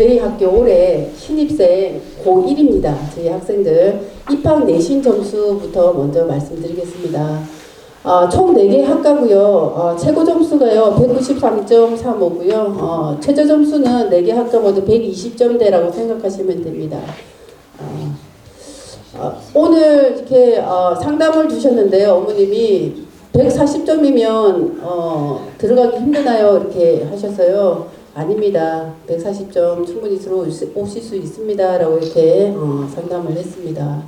저희 학교 올해 신입생 고1입니다. 저희 학생들 입학 내신 점수부터 먼저 말씀드리겠습니다. 총 4개 학과고요. 최고 점수가요 193.35고요. 최저 점수는 4개 학과 모두 120점대라고 생각하시면 됩니다. 오늘 이렇게 상담을 주셨는데요. 어머님이 140점이면 들어가기 힘드나요? 이렇게 하셨어요. 아닙니다. 140점 충분히 들어오실 수 있습니다. 라고 이렇게 상담을 했습니다.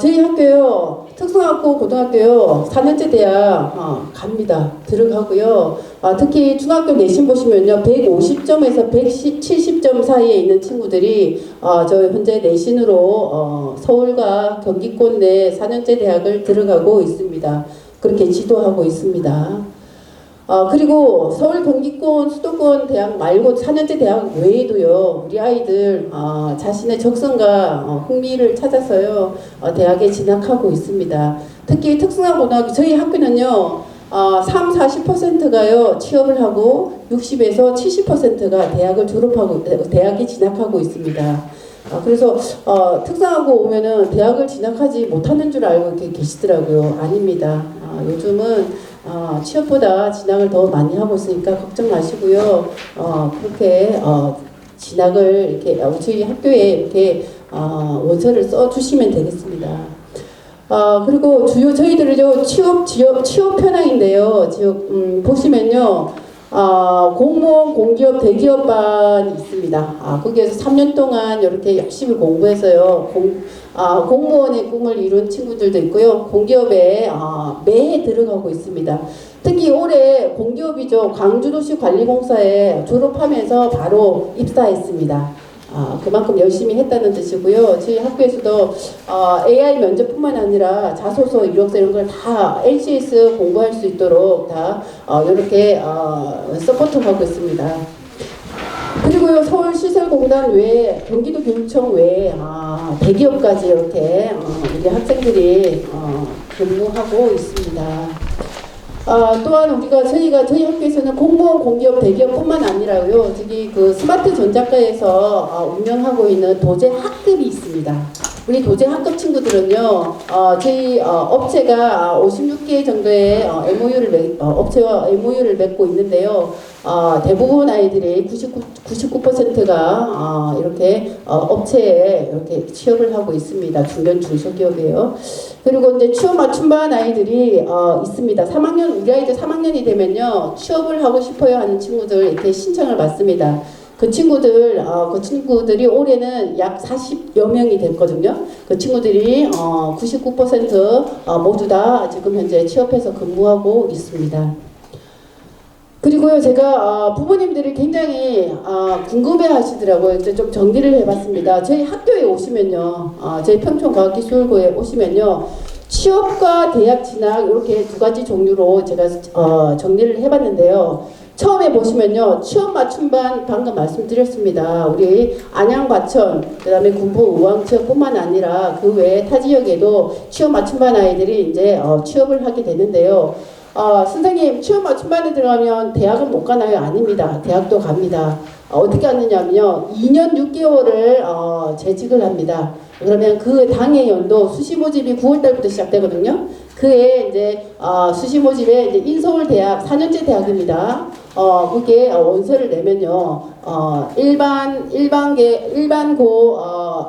저희 학교요, 특성학고 고등학교요, 4년제 대학 갑니다. 들어가고요. 특히 중학교 내신 보시면요, 150점에서 170점 사이에 있는 친구들이 저 현재 내신으로 서울과 경기권 내 4년제 대학을 들어가고 있습니다. 그렇게 지도하고 있습니다. 그리고 서울 경기권 수도권 대학 말고 4년제 대학 외에도요, 우리 아이들 자신의 적성과 흥미를 찾아서요 대학에 진학하고 있습니다. 특히 특성화고등학교 저희 학교는요 40%가요 취업을 하고 60에서 70%가 대학을 졸업하고 대학에 진학하고 있습니다. 그래서 특성화고 오면은 대학을 진학하지 못하는 줄 알고 이렇게 계시더라고요. 아닙니다. 요즘은 취업보다 진학을 더 많이 하고 있으니까 걱정 마시고요. 그렇게 진학을 이렇게 저희 학교에 이렇게 원서를 써 주시면 되겠습니다. 그리고 주요 저희들은요 취업 현황인데요. 보시면요. 공무원, 공기업, 대기업반이 있습니다. 거기에서 3년 동안 이렇게 열심히 공부해서요. 공무원의 꿈을 이룬 친구들도 있고요. 공기업에 매해 들어가고 있습니다. 특히 올해 공기업이죠. 광주도시관리공사에 졸업하면서 바로 입사했습니다. 그만큼 열심히 했다는 뜻이고요. 저희 학교에서도 AI 면접뿐만 아니라 자소서, 이력서 이런 걸 다 LCS 공부할 수 있도록 다 이렇게 서포트하고 있습니다. 그리고요, 서울시설공단 외에 경기도교육청 외에 대기업까지 이렇게 우리 학생들이 근무하고 있습니다. 또한 저희 학교에서는 공무원, 공기업, 대기업뿐만 아니라요. 저기 그 스마트 전작가에서 운영하고 있는 도제 학급이 있습니다. 우리 도제 학급 친구들은요, 저희 업체가 56개 정도의 업체와 MOU를 맺고 있는데요. 대부분 아이들이 99%가 이렇게 업체에 이렇게 취업을 하고 있습니다. 중견 중소기업이에요. 그리고 이제 취업 맞춤반 아이들이 있습니다. 3학년 우리 아이들 3학년이 되면요 취업을 하고 싶어요 하는 친구들 이렇게 신청을 받습니다. 그 친구들이 올해는 약 40여 명이 됐거든요. 그 친구들이 99% 모두 다 지금 현재 취업해서 근무하고 있습니다. 그리고요, 제가 부모님들이 굉장히 궁금해 하시더라고요. 이제 좀 정리를 해봤습니다. 저희 학교에 오시면요, 저희 평촌과학기술고에 오시면요, 취업과 대학 진학 이렇게 두 가지 종류로 제가 정리를 해봤는데요. 처음에 보시면요, 취업 맞춤반 방금 말씀드렸습니다. 우리 안양, 과천, 그 다음에 군포, 의왕지역뿐만 아니라 그 외에 타 지역에도 취업 맞춤반 아이들이 이제 취업을 하게 되는데요. 선생님, 취업 맞춤반에 들어가면 대학은 못 가나요? 아닙니다. 대학도 갑니다. 어떻게 하느냐면요, 2년 6개월을 재직을 합니다. 그러면 그 당해 연도 수시 모집이 9월달부터 시작되거든요. 그에 이제 수시 모집에 이제 인서울대학 4년제 대학입니다. 그게 원서를 내면요, 일반고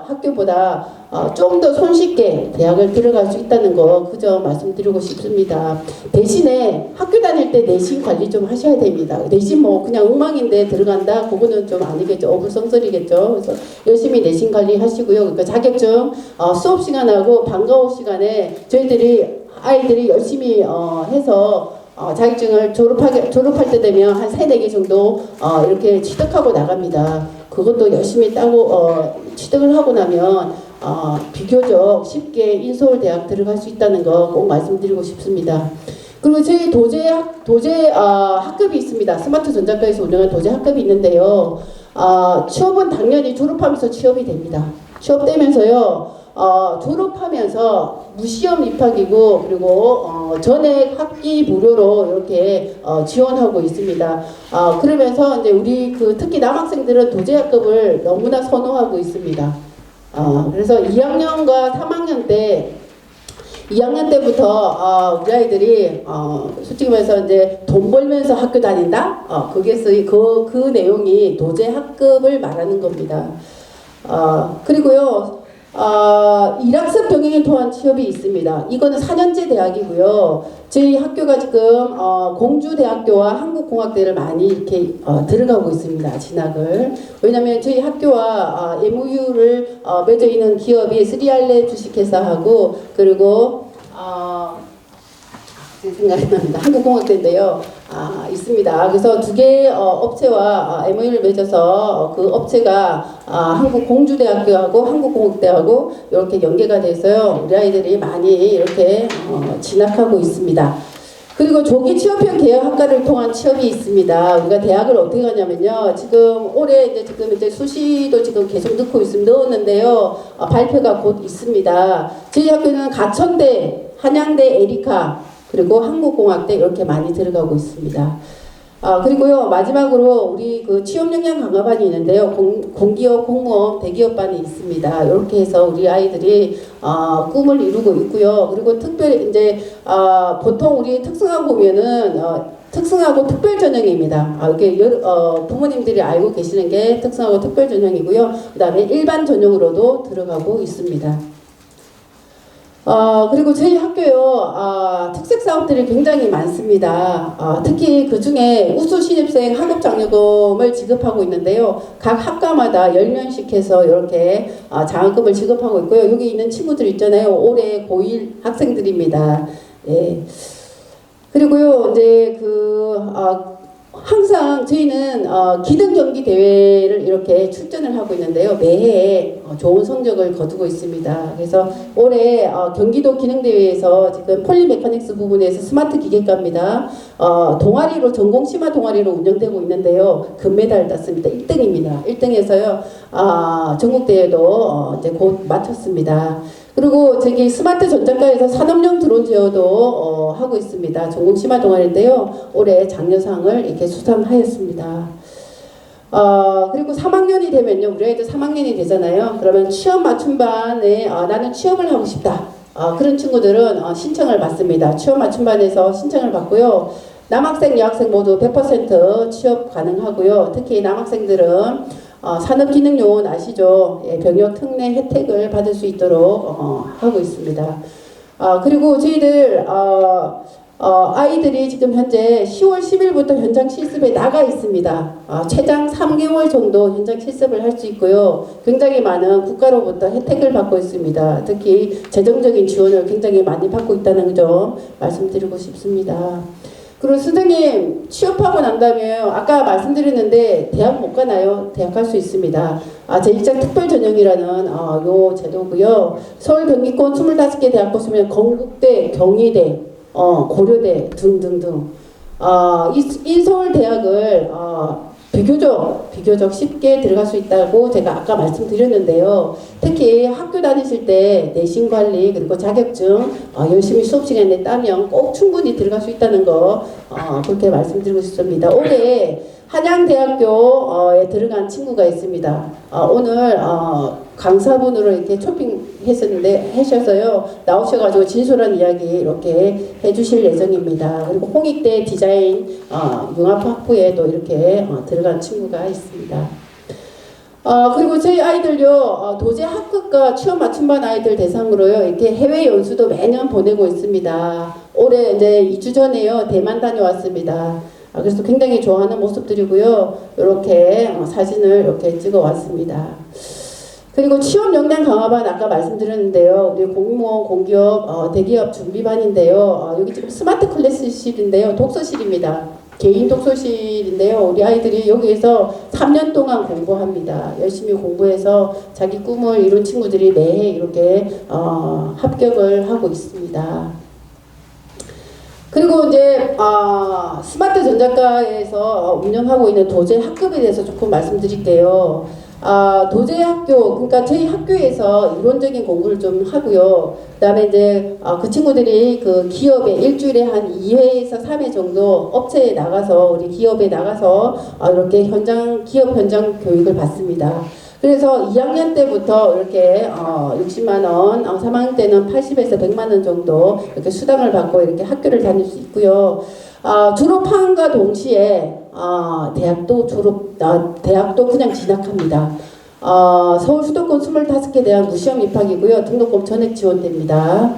학교보다 좀 더 손쉽게 대학을 들어갈 수 있다는 거 그저 말씀드리고 싶습니다. 대신에 학교 다닐 때 내신 관리 좀 하셔야 됩니다. 내신 뭐 그냥 엉망인데 들어간다? 그거는 좀 아니겠죠. 어불성설이겠죠. 그래서 열심히 내신 관리 하시고요. 그러니까 자격증 수업 시간하고 방과 후 시간에 아이들이 열심히 해서 자격증을 졸업할 때 되면 한 3-4개 정도 이렇게 취득하고 나갑니다. 그것도 열심히 따고 취득을 하고 나면 비교적 쉽게 인서울대학 들어갈 수 있다는 거 꼭 말씀드리고 싶습니다. 그리고 저희 도제 학급이 있습니다. 스마트 전작가에서 운영한 도제 학급이 있는데요. 취업은 당연히 졸업하면서 취업이 됩니다. 취업되면서요. 졸업하면서 무시험 입학이고 그리고 전액 학기 무료로 이렇게 지원하고 있습니다. 그러면서 이제 우리 특히 남학생들은 도제학급을 너무나 선호하고 있습니다. 그래서 2학년과 3학년 때 2학년 때부터 우리 아이들이 솔직히 말해서 이제 돈 벌면서 학교 다닌다? 그게 그 내용이 도제학급을 말하는 겁니다. 그리고요 1학습 병행을 통한 취업이 있습니다. 이거는 4년제 대학이고요. 저희 학교가 지금 공주대학교와 한국공학대를 많이 이렇게 들어가고 있습니다. 진학을. 왜냐하면 저희 학교와 MOU를 맺어 있는 기업이 3알레 주식회사하고 그리고 생각이 납니다. 한국공학대인데요. 있습니다. 그래서 두 개의 업체와 MOU를 맺어서 그 업체가 한국공주대학교하고 한국공학대하고 이렇게 연계가 돼서요. 우리 아이들이 많이 이렇게 진학하고 있습니다. 그리고 조기 취업형 계약학과를 통한 취업이 있습니다. 우리가 대학을 어떻게 가냐면요. 지금 올해 이제 수시도 지금 계속 넣었는데요. 발표가 곧 있습니다. 저희 학교는 가천대, 한양대 에리카 그리고 한국공학대 이렇게 많이 들어가고 있습니다. 그리고요 마지막으로 우리 취업 역량 강화반이 있는데요. 공기업, 공무원, 대기업반이 있습니다. 이렇게 해서 우리 아이들이 꿈을 이루고 있고요. 그리고 특별히 이제 보통 우리 특성화 보면은 특성하고 특별 전형입니다. 이렇게 부모님들이 알고 계시는 게 특성하고 특별 전형이고요. 그다음에 일반 전형으로도 들어가고 있습니다. 그리고 저희 학교요, 특색 사업들이 굉장히 많습니다. 특히 그 중에 우수 신입생 학업 장려금을 지급하고 있는데요. 각 학과마다 10년씩 해서 이렇게 장학금을 지급하고 있고요. 여기 있는 친구들 있잖아요. 올해 고1 학생들입니다. 예. 그리고요, 이제 항상 저희는 기능 경기 대회를 이렇게 출전을 하고 있는데요. 매해 좋은 성적을 거두고 있습니다. 그래서 올해 경기도 기능대회에서 지금 폴리메카닉스 부분에서 스마트 기계과입니다. 동아리로 전공 심화 동아리로 운영되고 있는데요. 금메달 땄습니다. 1등입니다. 1등에서요. 전국대회도 이제 곧 마쳤습니다. 그리고 저기 스마트 전자과에서 산업용 드론 제어도 하고 있습니다. 전공 심화 동아리인데요. 올해 장려상을 이렇게 수상하였습니다. 그리고 3학년이 되면요. 우리 아이들 3학년이 되잖아요. 그러면 취업 맞춤반에 나는 취업을 하고 싶다. 그런 친구들은 신청을 받습니다. 취업 맞춤반에서 신청을 받고요. 남학생, 여학생 모두 100% 취업 가능하고요. 특히 남학생들은 산업기능요원 아시죠? 예, 병역 특례 혜택을 받을 수 있도록 하고 있습니다. 그리고 저희들 아이들이 지금 현재 10월 10일부터 현장 실습에 나가 있습니다. 최장 3개월 정도 현장 실습을 할 수 있고요. 굉장히 많은 국가로부터 혜택을 받고 있습니다. 특히 재정적인 지원을 굉장히 많이 받고 있다는 점 말씀드리고 싶습니다. 그리고 선생님 취업하고 난 다음에 아까 말씀드렸는데 대학 못 가나요? 대학 갈 수 있습니다. 제2장 특별전형이라는 요 제도고요. 서울 경기권 25개 대학 보시면 건국대, 경희대, 고려대 등등등 이 서울 대학을 비교적 쉽게 들어갈 수 있다고 제가 아까 말씀드렸는데요. 특히 학교 다니실 때 내신 관리 그리고 자격증 열심히 수업 시간에 따면 꼭 충분히 들어갈 수 있다는 거 그렇게 말씀드리고 싶습니다. 올해 한양대학교에 들어간 친구가 있습니다. 오늘 강사분으로 이렇게 하셔서요. 나오셔가지고 진솔한 이야기 이렇게 해주실 예정입니다. 그리고 홍익대 디자인 융합학부에도 이렇게 들어간 친구가 있습니다. 그리고 저희 아이들요, 도제 학급과 취업 맞춤반 아이들 대상으로요, 이렇게 해외 연수도 매년 보내고 있습니다. 올해 이제 2주 전에요, 대만 다녀왔습니다. 그래서 굉장히 좋아하는 모습들이고요. 이렇게 사진을 이렇게 찍어 왔습니다. 그리고 취업 역량 강화반 아까 말씀드렸는데요. 우리 공무원, 공기업, 대기업 준비반인데요. 여기 지금 스마트 클래스실인데요. 독서실입니다. 개인 독서실인데요. 우리 아이들이 여기에서 3년 동안 공부합니다. 열심히 공부해서 자기 꿈을 이룬 친구들이 매해 이렇게 합격을 하고 있습니다. 그리고 이제 스마트 전자과에서 운영하고 있는 도제 학급에 대해서 조금 말씀드릴게요. 도제학교, 그러니까 저희 학교에서 이론적인 공부를 좀 하고요. 그다음에 이제 그 친구들이 그 기업에 일주일에 한 2회에서 3회 정도 업체에 나가서 우리 기업에 나가서 이렇게 기업 현장 교육을 받습니다. 그래서 2학년 때부터 이렇게 60만 원, 3학년 때는 80에서 100만 원 정도 이렇게 수당을 받고 이렇게 학교를 다닐 수 있고요. 졸업함과 동시에 대학도 그냥 진학합니다. 서울 수도권 25개 대학 무시험 입학이고요. 등록금 전액 지원됩니다.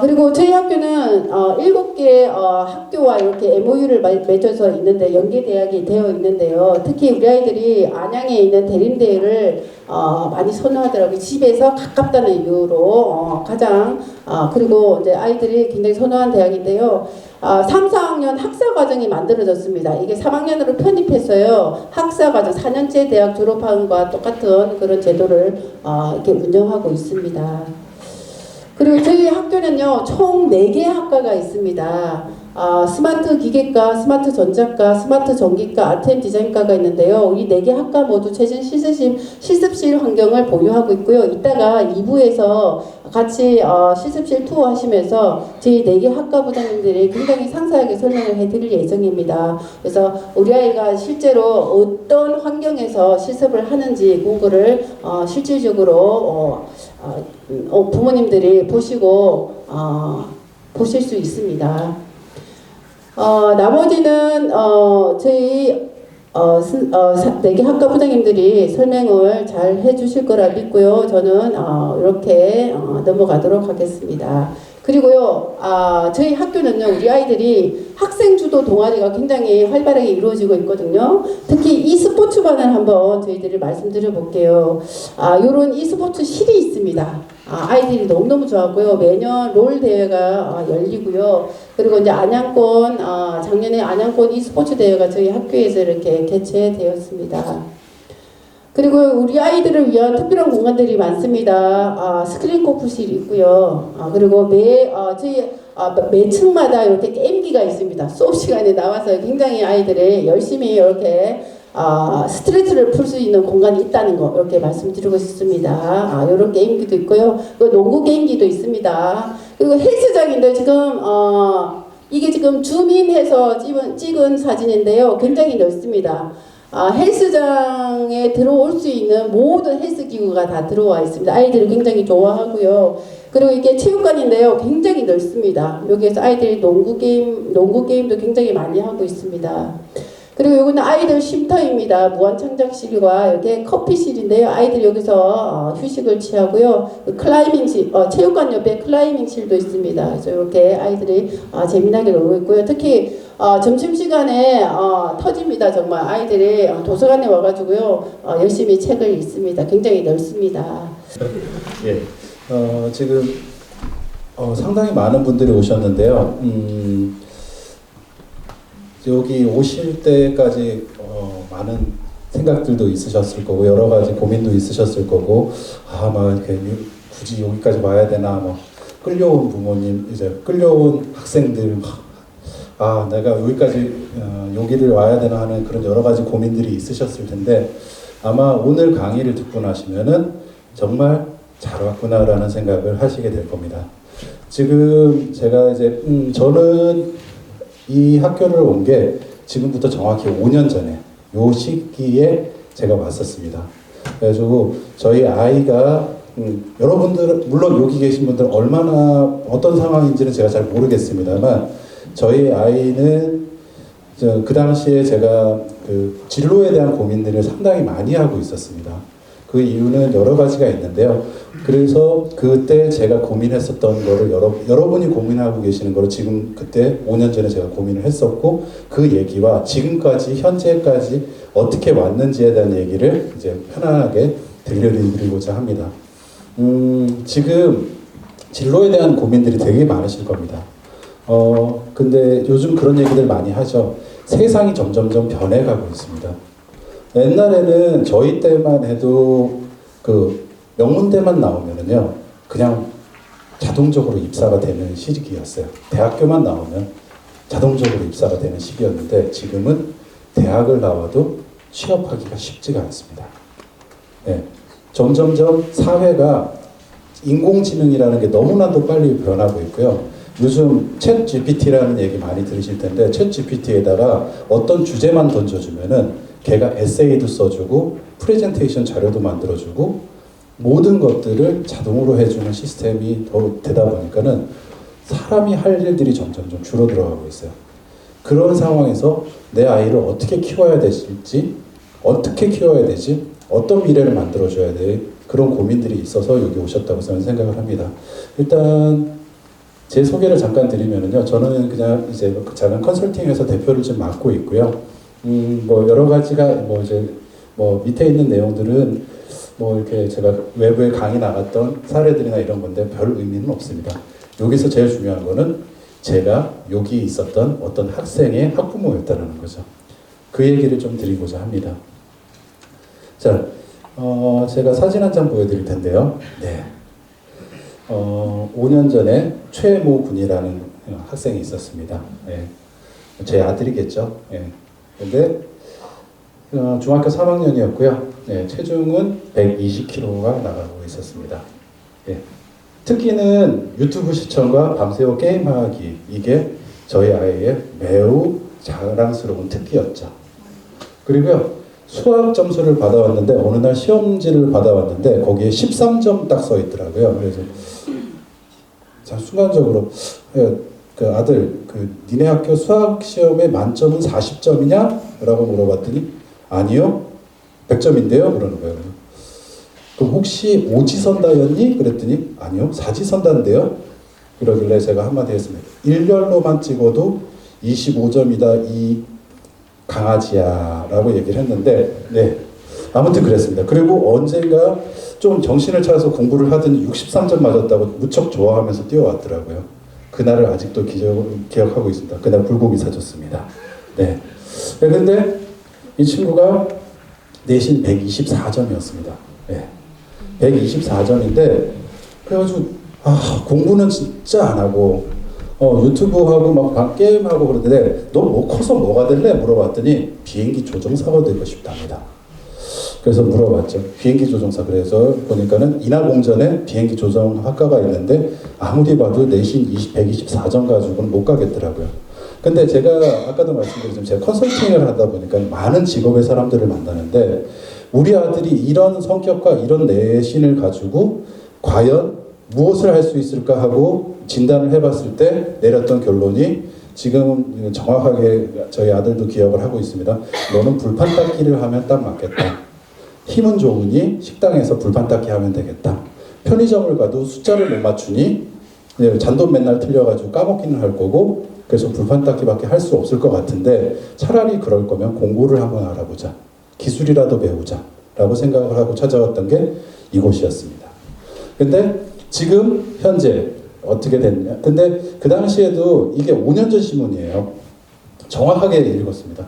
그리고 저희 학교는 7개 학교와 이렇게 MOU를 맺어서 있는데 연계대학이 되어 있는데요. 특히 우리 아이들이 안양에 있는 대림대를 많이 선호하더라고요. 집에서 가깝다는 이유로 가장 그리고 이제 아이들이 굉장히 선호한 대학인데요. 3, 4학년 학사과정이 만들어졌습니다. 이게 3학년으로 편입했어요. 학사과정 4년제 대학 졸업함과 똑같은 그런 제도를 이렇게 운영하고 있습니다. 그리고 저희 학교는요, 총 4개 학과가 있습니다. 스마트 기계과, 스마트 전자과, 스마트 전기과, 아트앤 디자인과가 있는데요. 이 4개 학과 모두 최신 실습실 환경을 보유하고 있고요. 이따가 2부에서 같이 실습실 투어 하시면서 저희 4개 학과 부장님들이 굉장히 상세하게 설명을 해드릴 예정입니다. 그래서 우리 아이가 실제로 어떤 환경에서 실습을 하는지 공부를 실질적으로 부모님들이 보시고 보실 수 있습니다. 나머지는 저희 4개 학과 부장님들이 설명을 잘 해주실 거라 믿고요. 저는 이렇게 넘어가도록 하겠습니다. 그리고요, 저희 학교는요, 우리 아이들이 학생 주도 동아리가 굉장히 활발하게 이루어지고 있거든요. 특히 e스포츠반을 한번 저희들이 말씀드려 볼게요. 요런 e스포츠실이 있습니다. 아이들이 너무너무 좋았고요. 매년 롤 대회가 열리고요. 그리고 이제 작년에 안양권 e스포츠 대회가 저희 학교에서 이렇게 개최되었습니다. 그리고 우리 아이들을 위한 특별한 공간들이 많습니다. 스크린 골프실이 있고요. 그리고 매 층마다 이렇게 게임기가 있습니다. 수업 시간에 나와서 굉장히 아이들이 열심히 이렇게 스트레스를 풀 수 있는 공간이 있다는 거 이렇게 말씀드리고 싶습니다. 이런 게임기도 있고요. 농구 게임기도 있습니다. 그리고 헬스장인데 지금 이게 지금 줌인해서 찍은 사진인데요. 굉장히 넓습니다. 헬스장에 들어올 수 있는 모든 헬스 기구가 다 들어와 있습니다. 아이들이 굉장히 좋아하고요. 그리고 이게 체육관인데요. 굉장히 넓습니다. 여기에서 아이들이 농구 게임도 굉장히 많이 하고 있습니다. 그리고 여기는 아이들 쉼터입니다. 무한창작실과 이렇게 커피실인데요. 아이들이 여기서 휴식을 취하고요. 클라이밍실, 체육관 옆에 클라이밍실도 있습니다. 그래서 이렇게 아이들이 재미나게 놀고 있고요. 특히 점심시간에 터집니다. 정말 아이들이 도서관에 와가지고요. 열심히 책을 읽습니다. 굉장히 넓습니다. 예, 지금 상당히 많은 분들이 오셨는데요. 여기 오실 때까지 많은 생각들도 있으셨을 거고 여러 가지 고민도 있으셨을 거고 막 이렇게 굳이 여기까지 와야 되나 뭐 끌려온 부모님 이제 끌려온 학생들 내가 여기를 와야 되나 하는 그런 여러 가지 고민들이 있으셨을 텐데 아마 오늘 강의를 듣고 나시면은 정말 잘 왔구나라는 생각을 하시게 될 겁니다. 지금 제가 이제 저는 이 학교를 온 게 지금부터 정확히 5년 전에 요 시기에 제가 왔었습니다. 그래가지고 저희 아이가 여러분들 물론 여기 계신 분들 얼마나 어떤 상황인지는 제가 잘 모르겠습니다만 저희 아이는 그 당시에 제가 그 진로에 대한 고민들을 상당히 많이 하고 있었습니다. 그 이유는 여러 가지가 있는데요. 그래서 그때 제가 고민했었던 거를 여러분이 고민하고 계시는 거를 지금 그때 5년 전에 제가 고민을 했었고 그 얘기와 지금까지 현재까지 어떻게 왔는지에 대한 얘기를 이제 편안하게 들려드리고자 합니다. 지금 진로에 대한 고민들이 되게 많으실 겁니다. 근데 요즘 그런 얘기들 많이 하죠. 세상이 점점점 변해가고 있습니다. 옛날에는 저희 때만 해도 그 명문대만 나오면은요 그냥 자동적으로 입사가 되는 시기였어요. 대학교만 나오면 자동적으로 입사가 되는 시기였는데 지금은 대학을 나와도 취업하기가 쉽지가 않습니다. 예. 점점점 사회가 인공지능이라는 게 너무나도 빨리 변하고 있고요. 요즘 챗 GPT라는 얘기 많이 들으실 텐데 챗 GPT에다가 어떤 주제만 던져주면은 걔가 에세이도 써주고 프레젠테이션 자료도 만들어주고 모든 것들을 자동으로 해주는 시스템이 더 되다 보니까는 사람이 할 일들이 점점 좀 줄어들어가고 있어요. 그런 상황에서 내 아이를 어떻게 키워야 될지, 어떻게 키워야 되지, 어떤 미래를 만들어줘야 돼, 그런 고민들이 있어서 여기 오셨다고 저는 생각을 합니다. 일단 제 소개를 잠깐 드리면은요, 저는 그냥 이제 작은 컨설팅에서 대표를 좀 맡고 있고요. 뭐 여러 가지가 뭐 이제 뭐 밑에 있는 내용들은 뭐 이렇게 제가 외부에 강의 나갔던 사례들이나 이런 건데 별 의미는 없습니다. 여기서 제일 중요한 거는 제가 여기 있었던 어떤 학생의 학부모였다는 거죠. 그 얘기를 좀 드리고자 합니다. 자, 제가 사진 한 장 보여드릴 텐데요. 네. 5년 전에 최모 군이라는 학생이 있었습니다. 예. 제 아들이겠죠. 예. 근데 중학교 3학년이었고요. 예. 체중은 120kg가 나가고 있었습니다. 예. 특기는 유튜브 시청과 밤새워 게임하기. 이게 저희 아이의 매우 자랑스러운 특기였죠. 그리고요. 수학 점수를 받아왔는데 어느 날 시험지를 받아왔는데 거기에 13점 딱 써 있더라고요. 그래서 자, 순간적으로 그 아들 니네 학교 수학 시험의 만점은 40점이냐? 라고 물어봤더니 아니요 100점인데요 그러는 거예요. 그럼 혹시 오지선다였니? 그랬더니 아니요 사지선다인데요. 그러길래 제가 한마디 했습니다. 일렬로만 찍어도 25점이다 이 강아지야 라고 얘기를 했는데 네 아무튼 그랬습니다. 그리고 언젠가 좀 정신을 차려서 공부를 하더니 63점 맞았다고 무척 좋아하면서 뛰어왔더라고요. 그날을 아직도 기억하고 있습니다. 그날 불고기 사줬습니다. 네. 근데 이 친구가 내신 124점이었습니다. 네. 124점인데 그래가지고 공부는 진짜 안 하고 유튜브하고 막 게임하고 그러는데 너 뭐 커서 뭐가 될래? 물어봤더니 비행기 조종사가 되고 싶답니다. 그래서 물어봤죠. 비행기 조종사. 그래서 보니까는 인하공전에 비행기 조종학과가 있는데 아무리 봐도 내신 124점 가지고는 못 가겠더라고요. 근데 제가 아까도 말씀드렸지만 제가 컨설팅을 하다 보니까 많은 직업의 사람들을 만나는데 우리 아들이 이런 성격과 이런 내신을 가지고 과연 무엇을 할 수 있을까 하고 진단을 해봤을 때 내렸던 결론이 지금 정확하게 저희 아들도 기억을 하고 있습니다. 너는 불판 닦기를 하면 딱 맞겠다. 힘은 좋으니 식당에서 불판 닦기 하면 되겠다. 편의점을 가도 숫자를 못 맞추니 잔돈 맨날 틀려가지고 까먹기는 할 거고 그래서 불판 닦기밖에 할 수 없을 것 같은데 차라리 그럴 거면 공부를 한번 알아보자. 기술이라도 배우자. 라고 생각을 하고 찾아왔던 게 이곳이었습니다. 근데 지금 현재 어떻게 됐냐. 근데 그 당시에도 이게 5년 전 신문이에요. 정확하게 읽었습니다.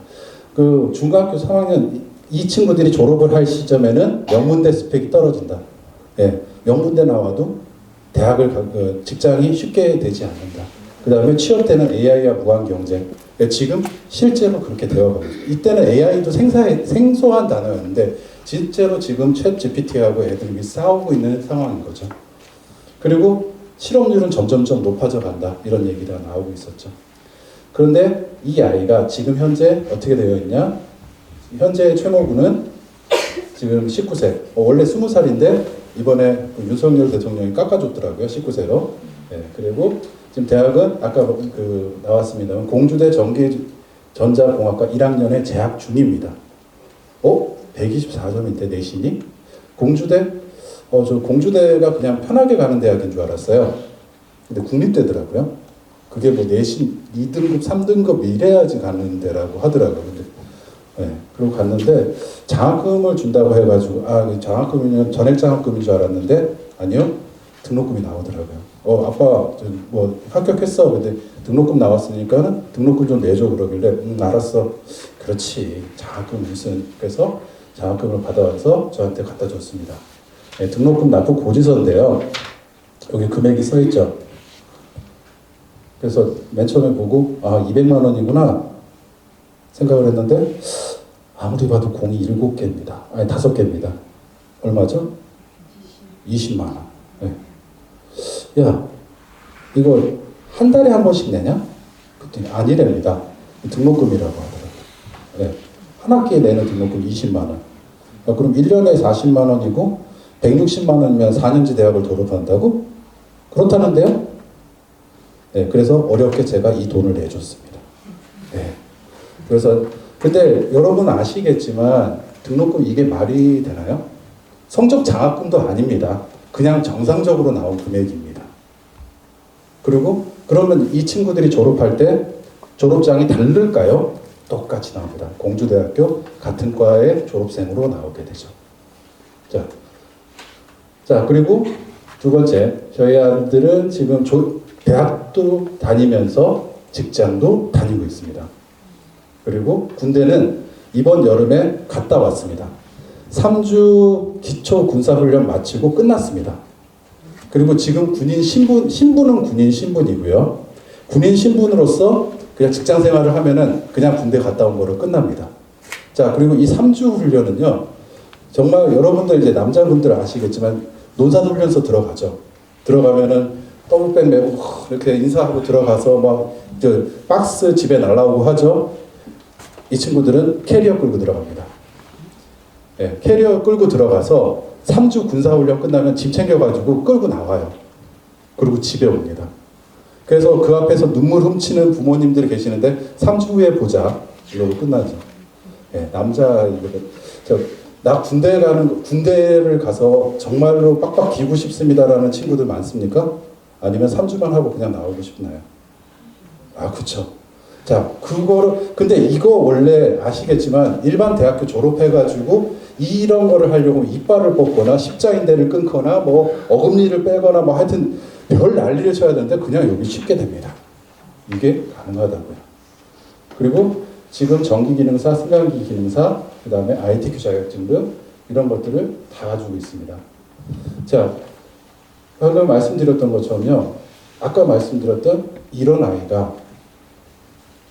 그 중학교 3학년 이 친구들이 졸업을 할 시점에는 명문대 스펙이 떨어진다. 예, 명문대 나와도 대학을 직장이 쉽게 되지 않는다. 그 다음에 취업 때는 AI와 무한 경쟁. 지금 실제로 그렇게 되어가고 있어요. 이때는 AI도 생소한 단어였는데 실제로 지금 챗 GPT하고 애들이 싸우고 있는 상황인 거죠. 그리고 실업률은 점점점 높아져 간다. 이런 얘기가 나오고 있었죠. 그런데 이 아이가 지금 현재 어떻게 되어 있냐? 현재 최모군은 지금 19세. 원래 20살인데 이번에 윤석열 대통령이 깎아줬더라고요. 19세로. 네, 그리고 지금 대학은 아까 나왔습니다. 공주대 전기전자공학과 1학년에 재학 중입니다. 124점인데 내신이? 공주대? 저 공주대가 그냥 편하게 가는 대학인 줄 알았어요. 근데 국립대더라고요. 그게 뭐 내신 2등급, 3등급 이래야지 가는 데라고 하더라고요. 근데, 네. 그리고 갔는데 장학금을 준다고 해가지고 장학금이면 전액장학금인 줄 알았는데 아니요. 등록금이 나오더라고요. 아빠 뭐 합격했어. 근데 등록금 나왔으니까 등록금 좀 내줘 그러길래 알았어. 그렇지. 장학금 무슨. 그래서 장학금을 받아와서 저한테 갖다 줬습니다. 네, 등록금 납부 고지서인데요. 여기 금액이 써 있죠. 그래서 맨 처음에 보고 200만 원이구나 생각을 했는데 아무리 봐도 공이 7개입니다. 아니 5개입니다. 얼마죠? 20만 원. 네. 야, 이거 한 달에 한 번씩 내냐? 그랬더니 아니랍니다. 등록금이라고 하더라고요. 네. 한 학기에 내는 등록금 20만 원. 그럼 1년에 40만 원이고 160만 원이면 4년제 대학을 졸업한다고? 그렇다는데요? 네, 그래서 어렵게 제가 이 돈을 내줬습니다. 네. 그래서 근데 여러분 아시겠지만 등록금 이게 말이 되나요? 성적 장학금도 아닙니다. 그냥 정상적으로 나온 금액입니다. 그리고 그러면 이 친구들이 졸업할 때 졸업장이 다를까요? 똑같이 나옵니다. 공주대학교 같은 과의 졸업생으로 나오게 되죠. 자, 그리고 두 번째, 저희 아들은 지금 대학도 다니면서 직장도 다니고 있습니다. 그리고 군대는 이번 여름에 갔다 왔습니다. 3주 기초 군사훈련 마치고 끝났습니다. 그리고 지금 신분은 군인 신분이고요. 군인 신분으로서 그냥 직장 생활을 하면은 그냥 군대 갔다 온 거로 끝납니다. 자, 그리고 이 3주 훈련은요, 정말 여러분들 이제 남자분들 아시겠지만 논산훈련소 들어가죠. 들어가면은 더블백 메고 이렇게 인사하고 들어가서 막 박스 집에 날라오고 하죠. 이 친구들은 캐리어 끌고 들어갑니다. 예, 캐리어 끌고 들어가서 3주 군사훈련 끝나면 짐 챙겨가지고 끌고 나와요. 그리고 집에 옵니다. 그래서 그 앞에서 눈물 훔치는 부모님들이 계시는데 3주 후에 보자 이러고 끝나죠. 예, 나 군대를 가서 정말로 빡빡 기고 싶습니다라는 친구들 많습니까? 아니면 3주만 하고 그냥 나오고 싶나요? 아, 그쵸. 자, 근데 이거 원래 아시겠지만 일반 대학교 졸업해가지고 이런 거를 하려고 이빨을 뽑거나 십자인대를 끊거나 뭐 어금니를 빼거나 뭐 하여튼 별 난리를 쳐야 되는데 그냥 여기 쉽게 됩니다. 이게 가능하다고요. 그리고 지금 전기기능사, 승강기기능사, 그 다음에 ITQ 자격증 등 이런 것들을 다 가지고 있습니다. 자, 방금 말씀드렸던 것처럼요. 아까 말씀드렸던 이런 아이가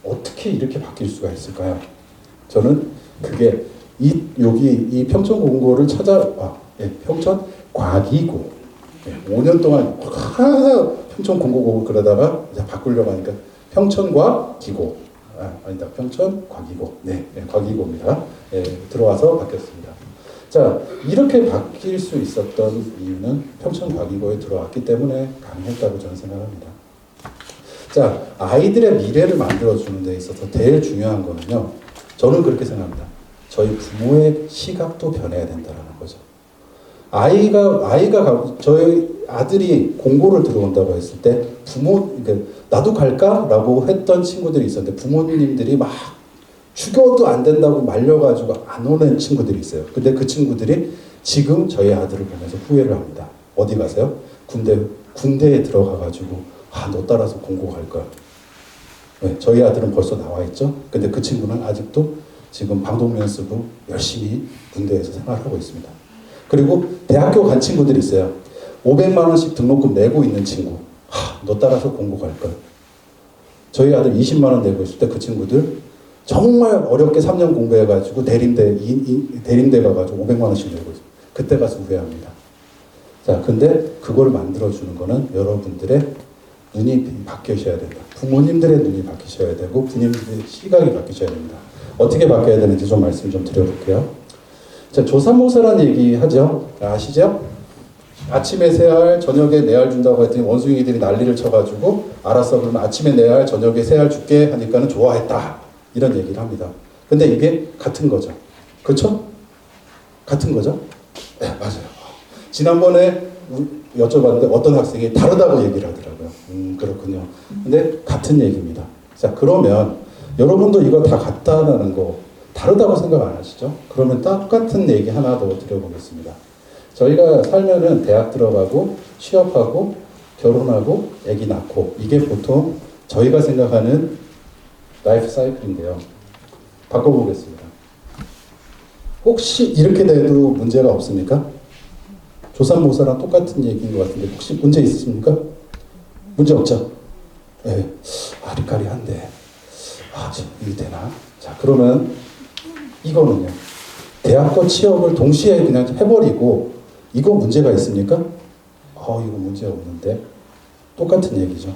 어떻게 이렇게 바뀔 수가 있을까요? 저는 그게 여기 이 평촌 공고를 평촌 과기고 5년 동안 평촌 공고고 그러다가 이제 바꾸려고 하니까 평촌과 기고 아니다 평촌 과기고 과기고입니다. 들어와서 바뀌었습니다. 자, 이렇게 바뀔 수 있었던 이유는 평촌 과기고에 들어왔기 때문에 가능했다고 저는 생각합니다. 자, 아이들의 미래를 만들어주는 데 있어서 제일 중요한 거는요. 저는 그렇게 생각합니다. 저희 부모의 시각도 변해야 된다는 거죠. 저희 아들이 공고를 들어온다고 했을 때 그러니까 나도 갈까라고 했던 친구들이 있었는데 부모님들이 막 죽여도 안 된다고 말려가지고 안 오는 친구들이 있어요. 근데 그 친구들이 지금 저희 아들을 보면서 후회를 합니다. 어디 가세요? 군대에 들어가가지고 너 따라서 공고 갈 거야. 네, 저희 아들은 벌써 나와 있죠. 근데 그 친구는 아직도 지금 방독면 쓰고 열심히 군대에서 생활하고 있습니다. 그리고 대학교 간 친구들이 있어요. 500만 원씩 등록금 내고 있는 친구. 너 따라서 공고 갈 거야. 저희 아들 20만 원 내고 있을 때 그 친구들 정말 어렵게 3년 공부해가지고 대림대 가가지고 500만 원씩 내고 있어요. 그때 가서 후회합니다. 자, 근데 그걸 만들어주는 거는 여러분들의 눈이 바뀌셔야 된다. 부모님들의 눈이 바뀌셔야 되고 부모님들의 시각이 바뀌셔야 됩니다. 어떻게 바뀌어야 되는지 좀 말씀 좀 드려볼게요. 자, 조삼모사라는 얘기 하죠. 아시죠? 아침에 세 알, 저녁에 네 알 준다고 했더니 원숭이들이 난리를 쳐가지고 알았어, 그러면 아침에 네 알, 저녁에 세 알 줄게 하니까는 좋아했다. 이런 얘기를 합니다. 근데 이게 같은 거죠. 그렇죠? 같은 거죠? 네, 맞아요. 지난번에 여쭤봤는데 어떤 학생이 다르다고 얘기를 하더라고요. 그렇군요. 근데 같은 얘기입니다. 자, 그러면 여러분도 이거 다 같다는 거 다르다고 생각 안 하시죠? 그러면 똑같은 얘기 하나 더 드려보겠습니다. 저희가 살면은 대학 들어가고 취업하고 결혼하고 아기 낳고 이게 보통 저희가 생각하는 라이프 사이클인데요. 바꿔보겠습니다. 혹시 이렇게 돼도 문제가 없습니까? 조삼모사랑 똑같은 얘기인 것 같은데 혹시 문제 있으십니까? 문제 없죠? 네. 아리까리한데 이게 되나? 자, 그러면 이거는요. 대학과 취업을 동시에 그냥 해버리고 이거 문제가 있습니까? 이거 문제 없는데 똑같은 얘기죠.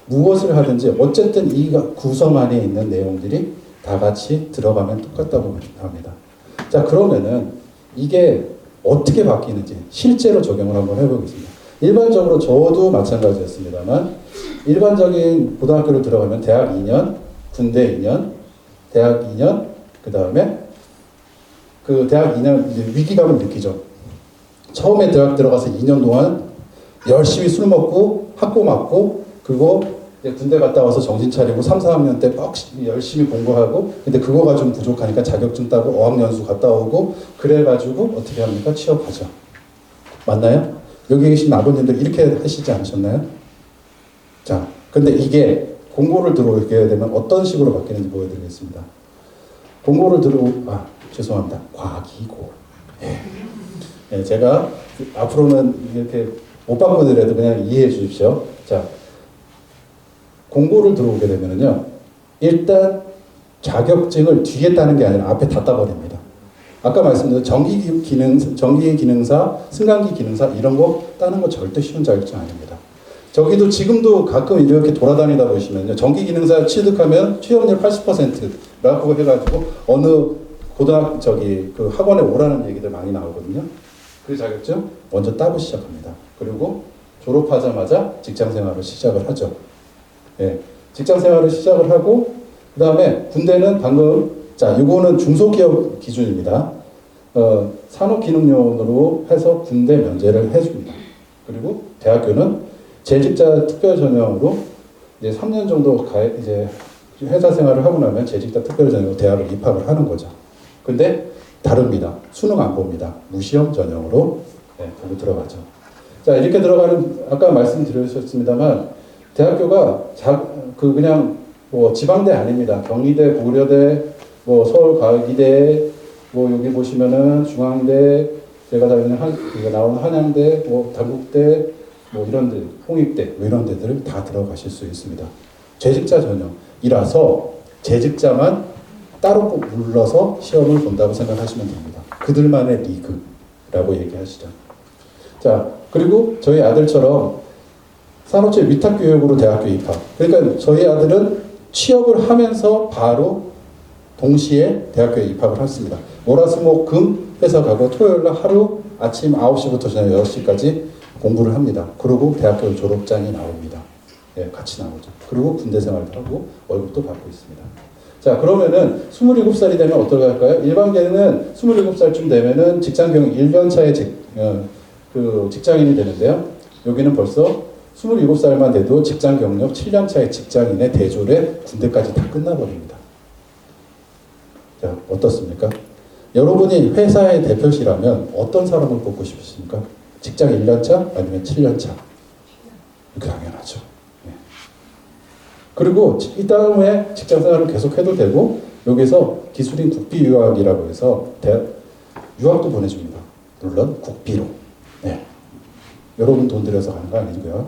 무엇을 하든지 어쨌든 이 구성 안에 있는 내용들이 다 같이 들어가면 똑같다고 합니다. 자, 그러면은 이게 어떻게 바뀌는지 실제로 적용을 한번 해보겠습니다. 일반적으로 저도 마찬가지였습니다만 일반적인 고등학교를 들어가면 대학 2년, 군대 2년, 대학 2년, 그 다음에 그 대학 2년 이제 위기감을 느끼죠. 처음에 대학 들어가서 2년 동안 열심히 술 먹고 학고 맞고 그리고 이제 군대 갔다 와서 정신 차리고 3, 4학년 때 열심히 공부하고 근데 그거가 좀 부족하니까 자격증 따고 어학연수 갔다 오고 그래가지고 어떻게 합니까? 취업하죠. 맞나요? 여기 계신 아버님들 이렇게 하시지 않으셨나요? 자, 근데 이게 공고를 들어오게 되면 어떤 식으로 바뀌는지 보여드리겠습니다. 공고를 죄송합니다. 과기고. 예, 제가 앞으로는 이렇게 못 바꾸더라도 그냥 이해해 주십시오. 자, 공고를 들어오게 되면요. 일단 자격증을 뒤에 따는 게 아니라 앞에 다 따버립니다. 아까 말씀드린 전기 기능사, 승강기 기능사 이런 거 따는 거 절대 쉬운 자격증 아닙니다. 저기도 지금도 가끔 이렇게 돌아다니다 보시면요. 전기 기능사 취득하면 취업률 80%라고 해가지고 어느 그 학원에 오라는 얘기들 많이 나오거든요. 그 자격증 먼저 따고 시작합니다. 그리고 졸업하자마자 직장 생활을 시작을 하죠. 예, 직장 생활을 시작을 하고 그 다음에 군대는 방금 이거는 중소기업 기준입니다. 산업기능요원으로 해서 군대 면제를 해줍니다. 그리고 대학교는 재직자 특별 전형으로 이제 3년 정도 이제 회사 생활을 하고 나면 재직자 특별 전형으로 대학을 입학을 하는 거죠. 근데 다릅니다. 수능 안 봅니다. 무시험 전형으로 보고 들어가죠. 자, 이렇게 들어가는 아까 말씀드렸습니다만 대학교가 그냥 뭐 지방대 아닙니다. 경희대, 고려대, 뭐 서울과학이대, 뭐 여기 보시면은 중앙대, 제가 다니는 나오는 한양대, 뭐 단국대, 뭐 이런 데, 홍익대, 뭐 이런 데들을 다 들어가실 수 있습니다. 재직자 전형이라서 재직자만 따로 불러서 시험을 본다고 생각하시면 됩니다. 그들만의 리그라고 얘기하시죠. 자, 그리고 저희 아들처럼 산업체 위탁교육으로 대학교 입학. 그러니까 저희 아들은 취업을 하면서 바로 동시에 대학교에 입학을 했습니다. 월화수목금 회사 가고 토요일날 하루 아침 9시부터 저녁 6시까지 공부를 합니다. 그리고 대학교 졸업장이 나옵니다. 예, 같이 나오죠. 그리고 군대 생활도 하고 월급도 받고 있습니다. 자, 그러면은 27살이 되면 어떻게 할까요? 일반계는 27살쯤 되면은 직장 경력 1년 차에 직장인이 되는데요. 여기는 벌써 27살만 돼도 직장 경력 7년 차의 직장인의 대졸에 군대까지 다 끝나버립니다. 자, 어떻습니까? 여러분이 회사의 대표시라면 어떤 사람을 뽑고 싶으십니까? 직장 1년 차 아니면 7년 차? 당연하죠. 네. 그리고 이 다음에 직장 생활을 계속 해도 되고 여기서 기술인 국비 유학이라고 해서 유학도 보내줍니다. 물론 국비로. 네. 여러분 돈 들여서 가는 거 아니고요.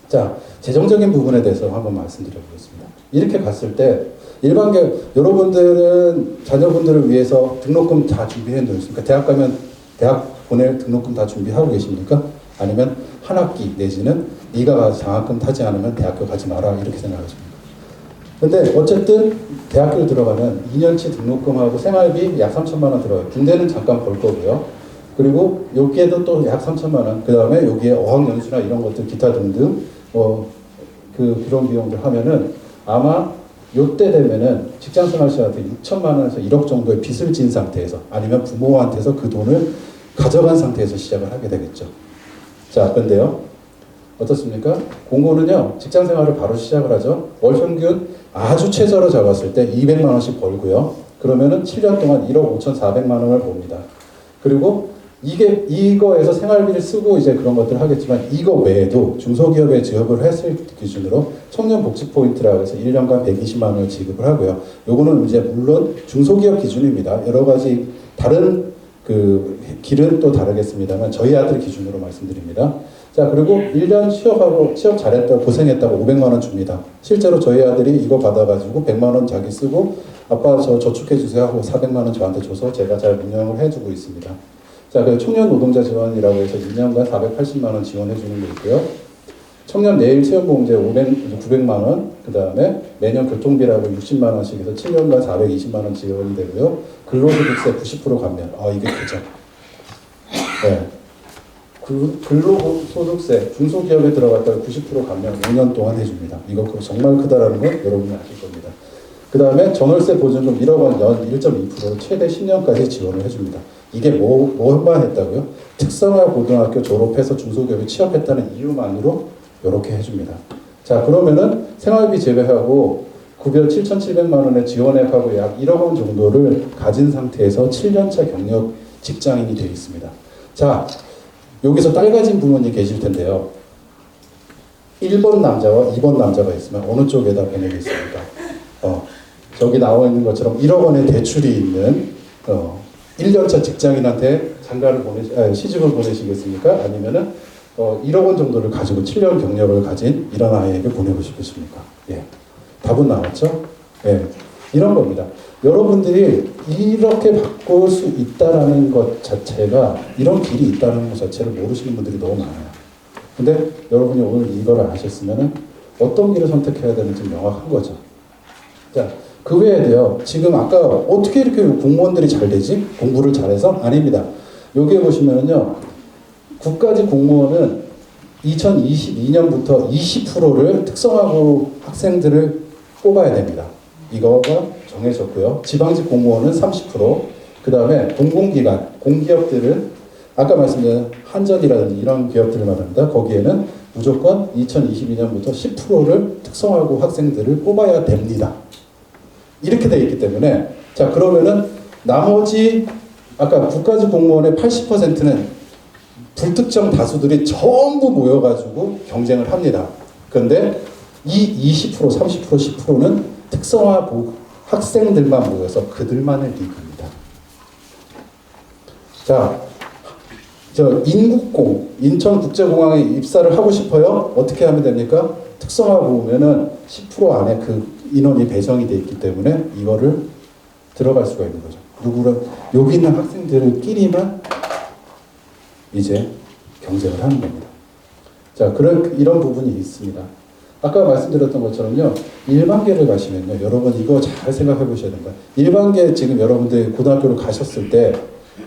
자, 재정적인 부분에 대해서 한번 말씀드려보겠습니다. 이렇게 갔을 때 여러분들은 자녀분들을 위해서 등록금 다 준비해 놓으십니까? 대학 가면 대학 보낼 등록금 다 준비하고 계십니까? 아니면 한 학기 내지는 네가 가서 장학금 타지 않으면 대학교 가지 마라 이렇게 생각하십니까? 근데 어쨌든 대학교를 들어가면 2년치 등록금하고 생활비 약 3천만 원 들어요. 군대는 잠깐 벌 거고요. 그리고 여기에도 또 약 3천만 원. 그 다음에 여기에 어학연수나 이런 것들 기타 등등 그런 비용들 하면은 아마 요때 되면은 직장생활 시한테 6천만 원에서 1억 정도의 빚을 진 상태에서 아니면 부모한테서 그 돈을 가져간 상태에서 시작을 하게 되겠죠. 자, 그런데요. 어떻습니까? 공고는요. 직장생활을 바로 시작을 하죠. 월 평균 아주 최저로 잡았을 때 200만 원씩 벌고요. 그러면은 7년 동안 1억 5,400만 원을 봅니다. 그리고 이거에서 생활비를 쓰고 이제 그런 것들을 하겠지만 이거 외에도 중소기업에 지급을 했을 기준으로 청년복지 포인트라고 해서 1년간 120만 원을 지급을 하고요. 요거는 이제 물론 중소기업 기준입니다. 여러 가지 다른 그 길은 또 다르겠습니다만 저희 아들 기준으로 말씀드립니다. 자, 그리고 1년 취업 잘했다고 고생했다고 500만 원 줍니다. 실제로 저희 아들이 이거 받아가지고 100만 원 자기 쓰고 아빠 저 저축해 주세요 하고 400만 원 저한테 줘서 제가 잘 운영을 해주고 있습니다. 자, 그 청년 노동자 지원이라고 해서 2년간 480만 원 지원해 주는 게 있고요. 청년 내일 체험보험제 900만 원, 그 다음에 매년 교통비라고 60만 원씩 해서 7년간 420만 원 지원이 되고요. 근로소득세 90% 감면. 이게 그죠. 네. 근로소득세 중소기업에 들어갔다가 90% 감면 5년 동안 해줍니다. 이거 정말 크다라는 건 여러분이 아실 겁니다. 그 다음에 전월세 보증금 1억 원 연 1.2%로 최대 10년까지 지원을 해줍니다. 이게 뭐만 했다고요? 특성화 고등학교 졸업해서 중소기업에 취업했다는 이유만으로 이렇게 해줍니다. 자, 그러면은 생활비 제외하고 급여 7,700만 원에 지원액하고 약 1억 원 정도를 가진 상태에서 7년차 경력 직장인이 되어 있습니다. 자, 여기서 딸 가진 부모님 계실 텐데요. 1번 남자와 2번 남자가 있으면 어느 쪽에다 보내겠습니까? 저기 나와 있는 것처럼 1억 원의 대출이 있는 1년차 직장인한테 시집을 보내시겠습니까? 아니면은 1억 원 정도를 가지고 7년 경력을 가진 이런 아이에게 보내고 싶으십니까? 예. 답은 나왔죠? 예. 이런 겁니다. 여러분들이 이렇게 바꿀 수 있다라는 것 자체가, 이런 길이 있다는 것 자체를 모르시는 분들이 너무 많아요. 근데 여러분이 오늘 이걸 아셨으면 어떤 길을 선택해야 되는지 명확한 거죠. 자, 그 외에도요, 지금 아까 어떻게 이렇게 공무원들이 잘 되지? 공부를 잘해서? 아닙니다. 여기에 보시면은요, 국가직 공무원은 2022년부터 20%를 특성화고 학생들을 뽑아야 됩니다. 이거가 정해졌고요. 지방직 공무원은 30%, 그 다음에 공공기관, 공기업들은 아까 말씀드린 한전이라든지 이런 기업들을 말합니다. 거기에는 무조건 2022년부터 10%를 특성화고 학생들을 뽑아야 됩니다. 이렇게 되어 있기 때문에, 자, 그러면은 나머지 아까 국가직 공무원의 80%는 불특정 다수들이 전부 모여가지고 경쟁을 합니다. 그런데 이 20%, 30%, 10%는 특성화 학생들만 모여서 그들만의 리그입니다. 자, 저 인국공, 인천국제공항에 입사를 하고 싶어요? 어떻게 하면 됩니까? 특성화 보면은 10% 안에 그 인원이 배정이 돼 있기 때문에 이거를 들어갈 수가 있는 거죠. 누구를 여기 있는 학생들끼리만 이제 경쟁을 하는 겁니다. 자, 이런 부분이 있습니다. 아까 말씀드렸던 것처럼요, 일반계를 가시면요, 여러분 이거 잘 생각해 보셔야 됩니다. 일반계 지금 여러분들 고등학교를 가셨을 때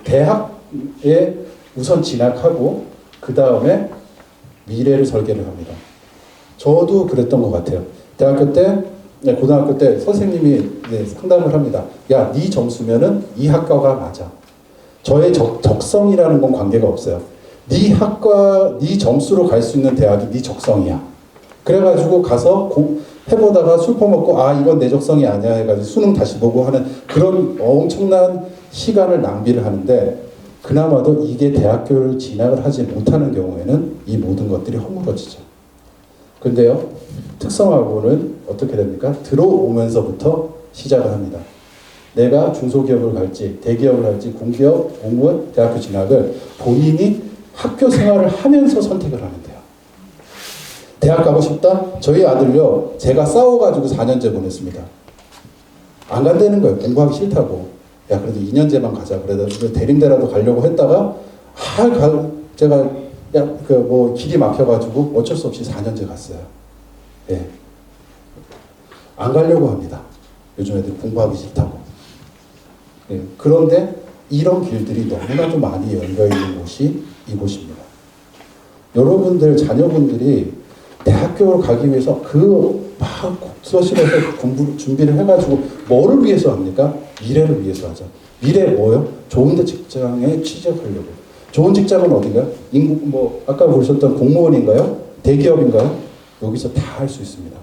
대학에 우선 진학하고 그 다음에 미래를 설계를 합니다. 저도 그랬던 것 같아요. 대학교 때, 고등학교 때 선생님이 상담을 합니다. 야, 네 점수면은 이 학과가 맞아. 저의 적성이라는 건 관계가 없어요. 네 학과, 네 점수로 갈 수 있는 대학이 네 적성이야. 그래가지고 가서 해보다가 술 퍼먹고 이건 내 적성이 아니야 해가지고 수능 다시 보고 하는 그런 엄청난 시간을 낭비를 하는데, 그나마도 이게 대학교를 진학을 하지 못하는 경우에는 이 모든 것들이 허물어지죠. 근데요, 특성화고는 어떻게 됩니까? 들어오면서부터 시작을 합니다. 내가 중소기업을 갈지 대기업을 갈지 공기업, 공무원, 대학교 진학을 본인이 학교 생활을 하면서 선택을 하면 돼요. 대학 가고 싶다? 저희 아들요, 제가 싸워가지고 4년제 보냈습니다. 안 간다는 거예요. 공부하기 싫다고. 야, 그래도 2년제만 가자. 그래서 대림대라도 가려고 했다가 제가 길이 막혀가지고 어쩔 수 없이 4년제 갔어요. 예. 안 가려고 합니다. 요즘 애들 공부하기 싫다고. 예. 그런데 이런 길들이 너무나도 많이 열려있는 곳이 이곳입니다. 여러분들 자녀분들이 대학교를 가기 위해서 막 수업실에서 공부 준비를 해가지고 뭐를 위해서 합니까? 미래를 위해서 하죠. 미래 뭐요? 좋은 데 직장에 취직하려고. 좋은 직장은 어딘가요? 아까 보셨던 공무원인가요? 대기업인가요? 여기서 다 할 수 있습니다.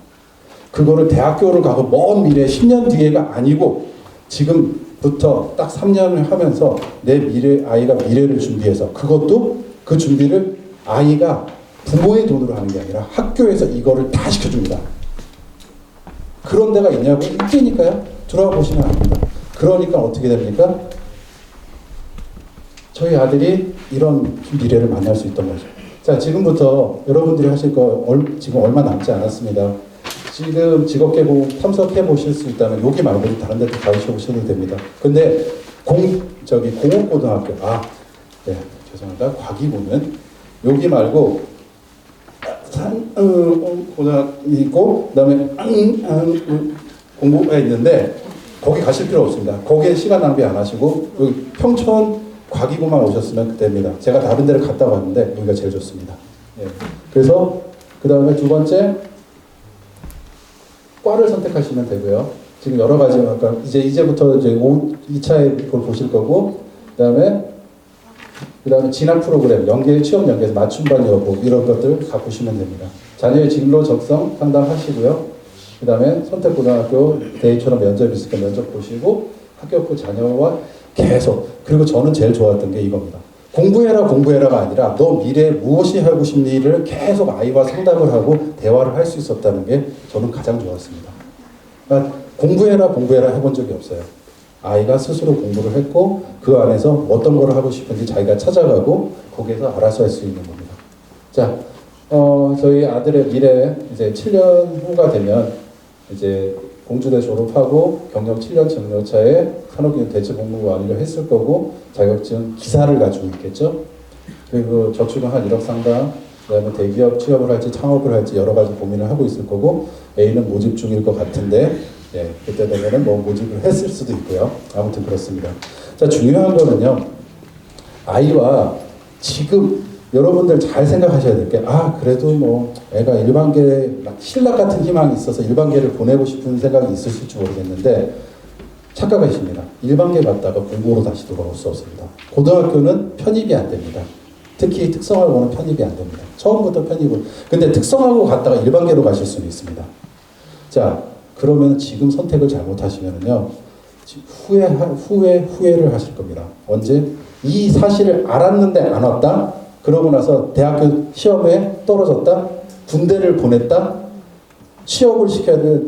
그거를 대학교를 가고 먼 미래 10년 뒤에가 아니고 지금부터 딱 3년을 하면서 내 아이가 미래를 준비해서, 그것도 그 준비를 아이가 부모의 돈으로 하는 게 아니라 학교에서 이거를 다 시켜줍니다. 그런 데가 있냐고? 있으니까요. 들어와 보시면 압니다. 그러니까 어떻게 됩니까? 저희 아들이 이런 미래를 만날 수 있던 거죠. 자, 지금부터 여러분들이 하실 거 지금 얼마 남지 않았습니다. 지금 직업계공 참석해 보실 수 있다면 여기 말고 다른 데도 가보셔도 됩니다. 근데 공업고등학교, 네, 죄송합니다. 과기고는 여기 말고 고등학교 있고 그다음에 공부가 있는데 거기 가실 필요 없습니다. 거기에 시간 낭비 안 하시고 여기 평촌 과기고만 오셨으면 그때입니다. 제가 다른 데를 갔다 왔는데 여기가 제일 좋습니다. 예. 그래서 그 다음에 두 번째 과를 선택하시면 되고요. 지금 여러 가지 아까 이제부터 이제 2차에 걸 보실 거고 그다음에 진학 프로그램, 취업 연계에서 맞춤반 여부 이런 것들 다 보시면 됩니다. 자녀의 진로 적성 상담하시고요. 그 다음에 선택고등학교 데이처럼 면접 있으니까 면접 보시고 합격 후 자녀와 계속 그리고 저는 제일 좋았던 게 이겁니다. 공부해라가 아니라 너 미래에 무엇이 하고 싶니를 계속 아이와 상담을 하고 대화를 할 수 있었다는 게 저는 가장 좋았습니다. 그러니까 공부해라 해본 적이 없어요. 아이가 스스로 공부를 했고 그 안에서 어떤 걸 하고 싶은지 자기가 찾아가고 거기에서 알아서 할 수 있는 겁니다. 자, 저희 아들의 미래 이제 7년 후가 되면 이제 공주대 졸업하고 경력 7년 정년차에 산업기술 대체 공부 완료했을 거고 자격증 기사를 가지고 있겠죠. 그리고 저축은 한 1억 상당, 그다음에 대기업 취업을 할지 창업을 할지 여러 가지 고민을 하고 있을 거고 A는 모집 중일 것 같은데 그때 되면은 뭐 모집을 했을 수도 있고요. 아무튼 그렇습니다. 자, 중요한 거는요. 아이와 지금 여러분들 잘 생각하셔야 될 게 그래도 뭐 애가 일반계 신락 같은 희망이 있어서 일반계를 보내고 싶은 생각이 있으실지 모르겠는데 착각하십니다. 일반계 갔다가 공고로 다시 돌아올 수 없습니다. 고등학교는 편입이 안 됩니다. 특히 특성화고는 편입이 안 됩니다. 처음부터 편입은. 근데 특성화고 갔다가 일반계로 가실 수는 있습니다. 자, 그러면 지금 선택을 잘못하시면은요, 후회를 하실 겁니다. 언제? 이 사실을 알았는데 안 왔다? 그러고 나서 대학교 시험에 떨어졌다? 군대를 보냈다? 취업을 시켜야 돼.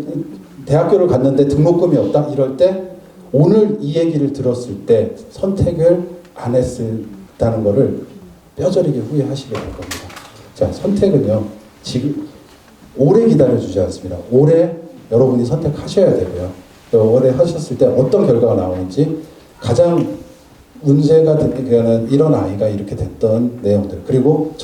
대학교를 갔는데 등록금이 없다? 이럴 때 오늘 이 얘기를 들었을 때 선택을 안 했다는 거를 뼈저리게 후회하시게 될 겁니다. 자, 선택은요, 지금 오래 기다려주지 않습니다. 올해 여러분이 선택하셔야 되고요. 올해 하셨을 때 어떤 결과가 나오는지 가장 문제가 되는 이런 아이가 이렇게 됐던 내용들. 그리고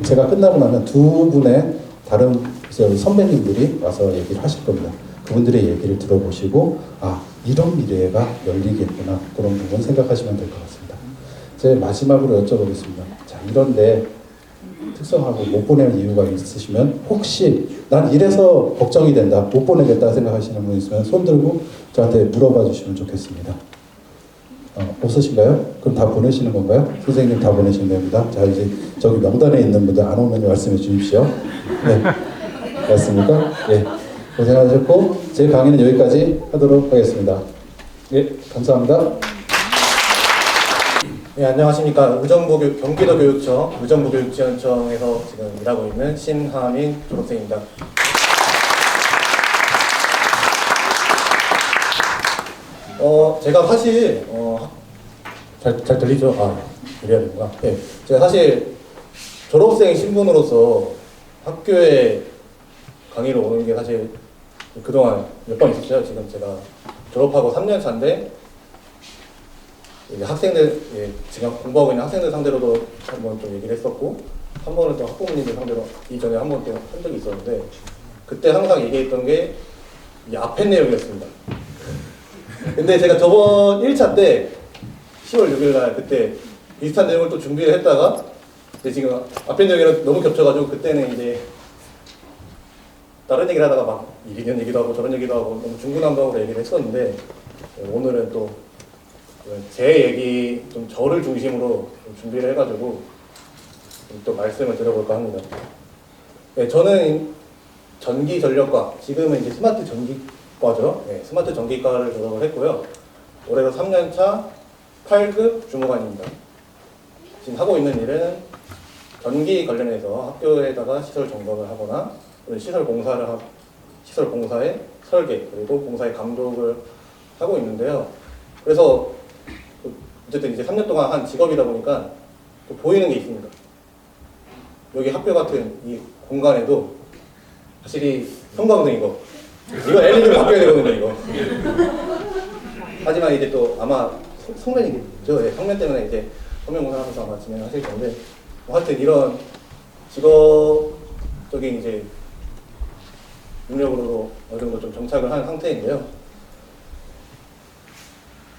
제가 끝나고 나면 두 분의 다른 선배님들이 와서 얘기를 하실 겁니다. 그분들의 얘기를 들어보시고 이런 미래가 열리겠구나 그런 부분 생각하시면 될 것 같습니다. 제 마지막으로 여쭤보겠습니다. 자, 이런데 특성하고 못 보내는 이유가 있으시면 혹시 난 이래서 걱정이 된다 못 보내겠다 생각하시는 분 있으면 손 들고 저한테 물어봐 주시면 좋겠습니다. 없으신가요? 그럼 다 보내시는 건가요? 선생님 다 보내시면 됩니다. 자, 이제 저기 명단에 있는 분들 안 오면 말씀해 주십시오. 네, 맞습니까? 네, 고생하셨고 제 강의는 여기까지 하도록 하겠습니다. 네, 감사합니다. 네, 안녕하십니까. 경기도 교육청 의정부교육지원청에서 지금 일하고 있는 신하민 졸업생입니다. 제가 사실 잘 들리죠? 그래야 되는구나. 네, 제가 사실 졸업생 신분으로서 학교에 강의를 오는 게 사실 그동안 몇 번 있었어요. 지금 제가 졸업하고 3년 차인데 학생들, 지금 공부하고 있는 학생들 상대로도 한번 좀 얘기를 했었고 한 번은 또 학부모님들 상대로 이전에 한 번 또 한 적이 있었는데 그때 항상 얘기했던 게 이 앞에 내용이었습니다. 근데 제가 저번 1차 때 10월 6일 날 그때 비슷한 내용을 또 준비를 했다가 근데 지금 앞에 내용이랑 너무 겹쳐가지고 그때는 이제 다른 얘기를 하다가 막 이런 얘기도 하고 저런 얘기도 하고 너무 중구난방으로 얘기를 했었는데 오늘은 또 제 얘기 좀 저를 중심으로 좀 준비를 해가지고 또 말씀을 드려볼까 합니다. 네, 저는 전기전력과 지금은 이제 스마트 전기과죠. 네, 스마트 전기과를 졸업을 했고요. 올해로 3년차 8급 주무관입니다. 지금 하고 있는 일은 전기 관련해서 학교에다가 시설 점검을 하거나 시설 공사의 설계 그리고 공사의 감독을 하고 있는데요. 그래서 어쨌든 이제 3년 동안 한 직업이다 보니까 또 보이는 게 있습니다. 여기 학교 같은 이 공간에도 확실히 형광등 이거 LED로 바뀌어야 되거든요, 이거. 하지만 이제 또 아마 성면이겠죠. 예, 성면 때문에 이제 성면공사 하면서 아마 진행하실 건데, 뭐 하여튼 이런 직업적인 이제 능력으로 어느 정도 좀 정착을 한 상태인데요.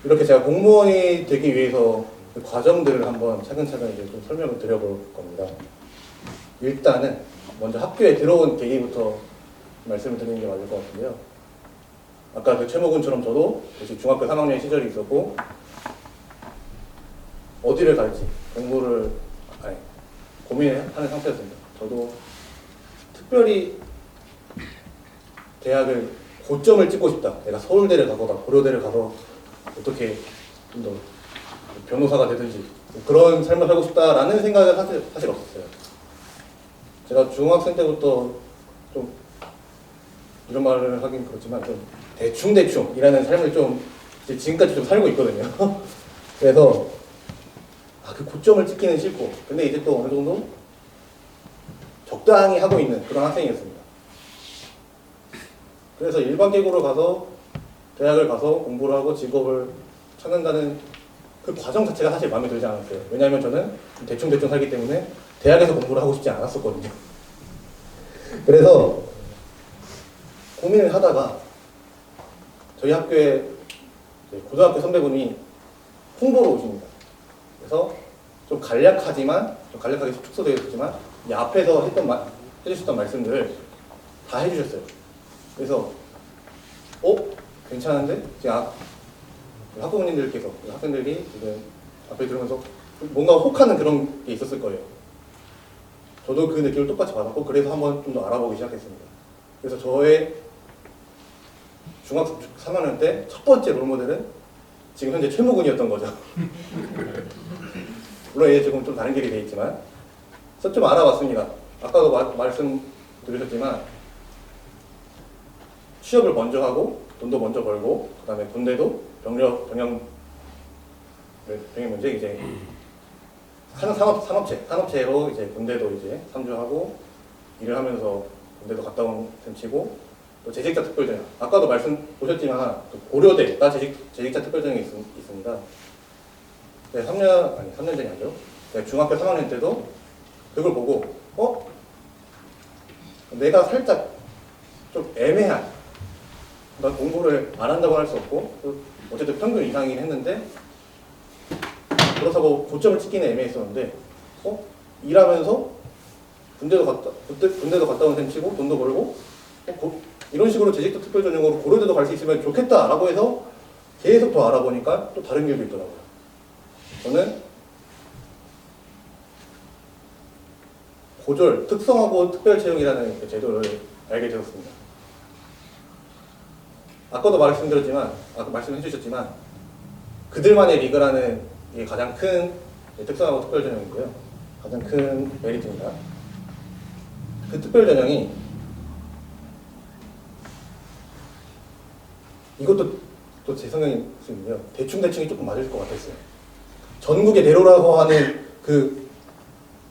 이렇게 제가 공무원이 되기 위해서 그 과정들을 한번 차근차근 이제 좀 설명을 드려볼 겁니다. 일단은 먼저 학교에 들어온 계기부터 말씀을 드리는 게 맞을 것 같은데요. 아까 그 최모군처럼 저도 중학교 3학년 시절이 있었고, 어디를 갈지 고민을 하는 상태였습니다. 저도 특별히 대학을 고점을 찍고 싶다. 내가 서울대를 가거나 고려대를 가서 어떻게 좀 더 변호사가 되든지 그런 삶을 살고 싶다라는 생각은 사실 없었어요. 제가 중학생 때부터 좀 이런 말을 하긴 그렇지만 좀 대충 일하는 삶을 좀 지금까지 좀 살고 있거든요. 그래서 그 고점을 찍기는 싫고, 근데 이제 또 어느 정도 적당히 하고 있는 그런 학생이었습니다. 그래서 일반 계고로 가서 대학을 가서 공부를 하고 직업을 찾는다는 그 과정 자체가 사실 마음에 들지 않았어요. 왜냐하면 저는 대충 살기 때문에 대학에서 공부를 하고 싶지 않았었거든요. 그래서 고민을 하다가 저희 학교에 고등학교 선배분이 홍보로 오십니다. 그래서 좀 간략하게 축소되어 있었지만 이 앞에서 해주셨던 말씀들을 다 해주셨어요. 그래서 괜찮은데? 지금 학부모님들께서 학생들이 지금 앞에 들으면서 뭔가 혹하는 그런 게 있었을 거예요. 저도 그 느낌을 똑같이 받았고, 그래서 한번 좀 더 알아보기 시작했습니다. 그래서 저의 중학교 3학년 때 첫 번째 롤모델은 지금 현재 최모군이었던 거죠. 물론 이제 지금 좀 다른 길이 돼 있지만 좀 알아봤습니다. 아까도 말씀드렸지만 취업을 먼저 하고 돈도 먼저 벌고, 그 다음에 군대도 병영 문제 이제 산업체로 이제 군대도 이제 상주하고 일을 하면서 군대도 갔다 온 셈치고, 또 재직자 특별전형, 아까도 보셨지만 고려대가 재직자 특별전형이 있습니다. 네, 3년 전이 아니죠. 네, 중학교 3학년 때도 그걸 보고 내가 살짝 좀 애매한, 난 공부를 안 한다고 할 수 없고 어쨌든 평균 이상이긴 했는데 그렇다고 고점을 찍기는 애매했었는데 일하면서 군대도 갔다 온 셈 치고 돈도 벌고 이런 식으로 재직도 특별전형으로 고려대도 갈 수 있으면 좋겠다라고 해서 계속 더 알아보니까 또 다른 길도 있더라고요. 저는 고졸 특성화고 특별채용이라는 그 제도를 알게 되었습니다. 아까도 말씀해 주셨지만 그들만의 리그라는 게 가장 큰 특성화고 특별전형이고요. 가장 큰 메리트입니다. 그 특별전형이 이것도 또 제 성향일 수 있는데요. 대충이 조금 맞을 것 같았어요. 전국의 대로라고 하는 그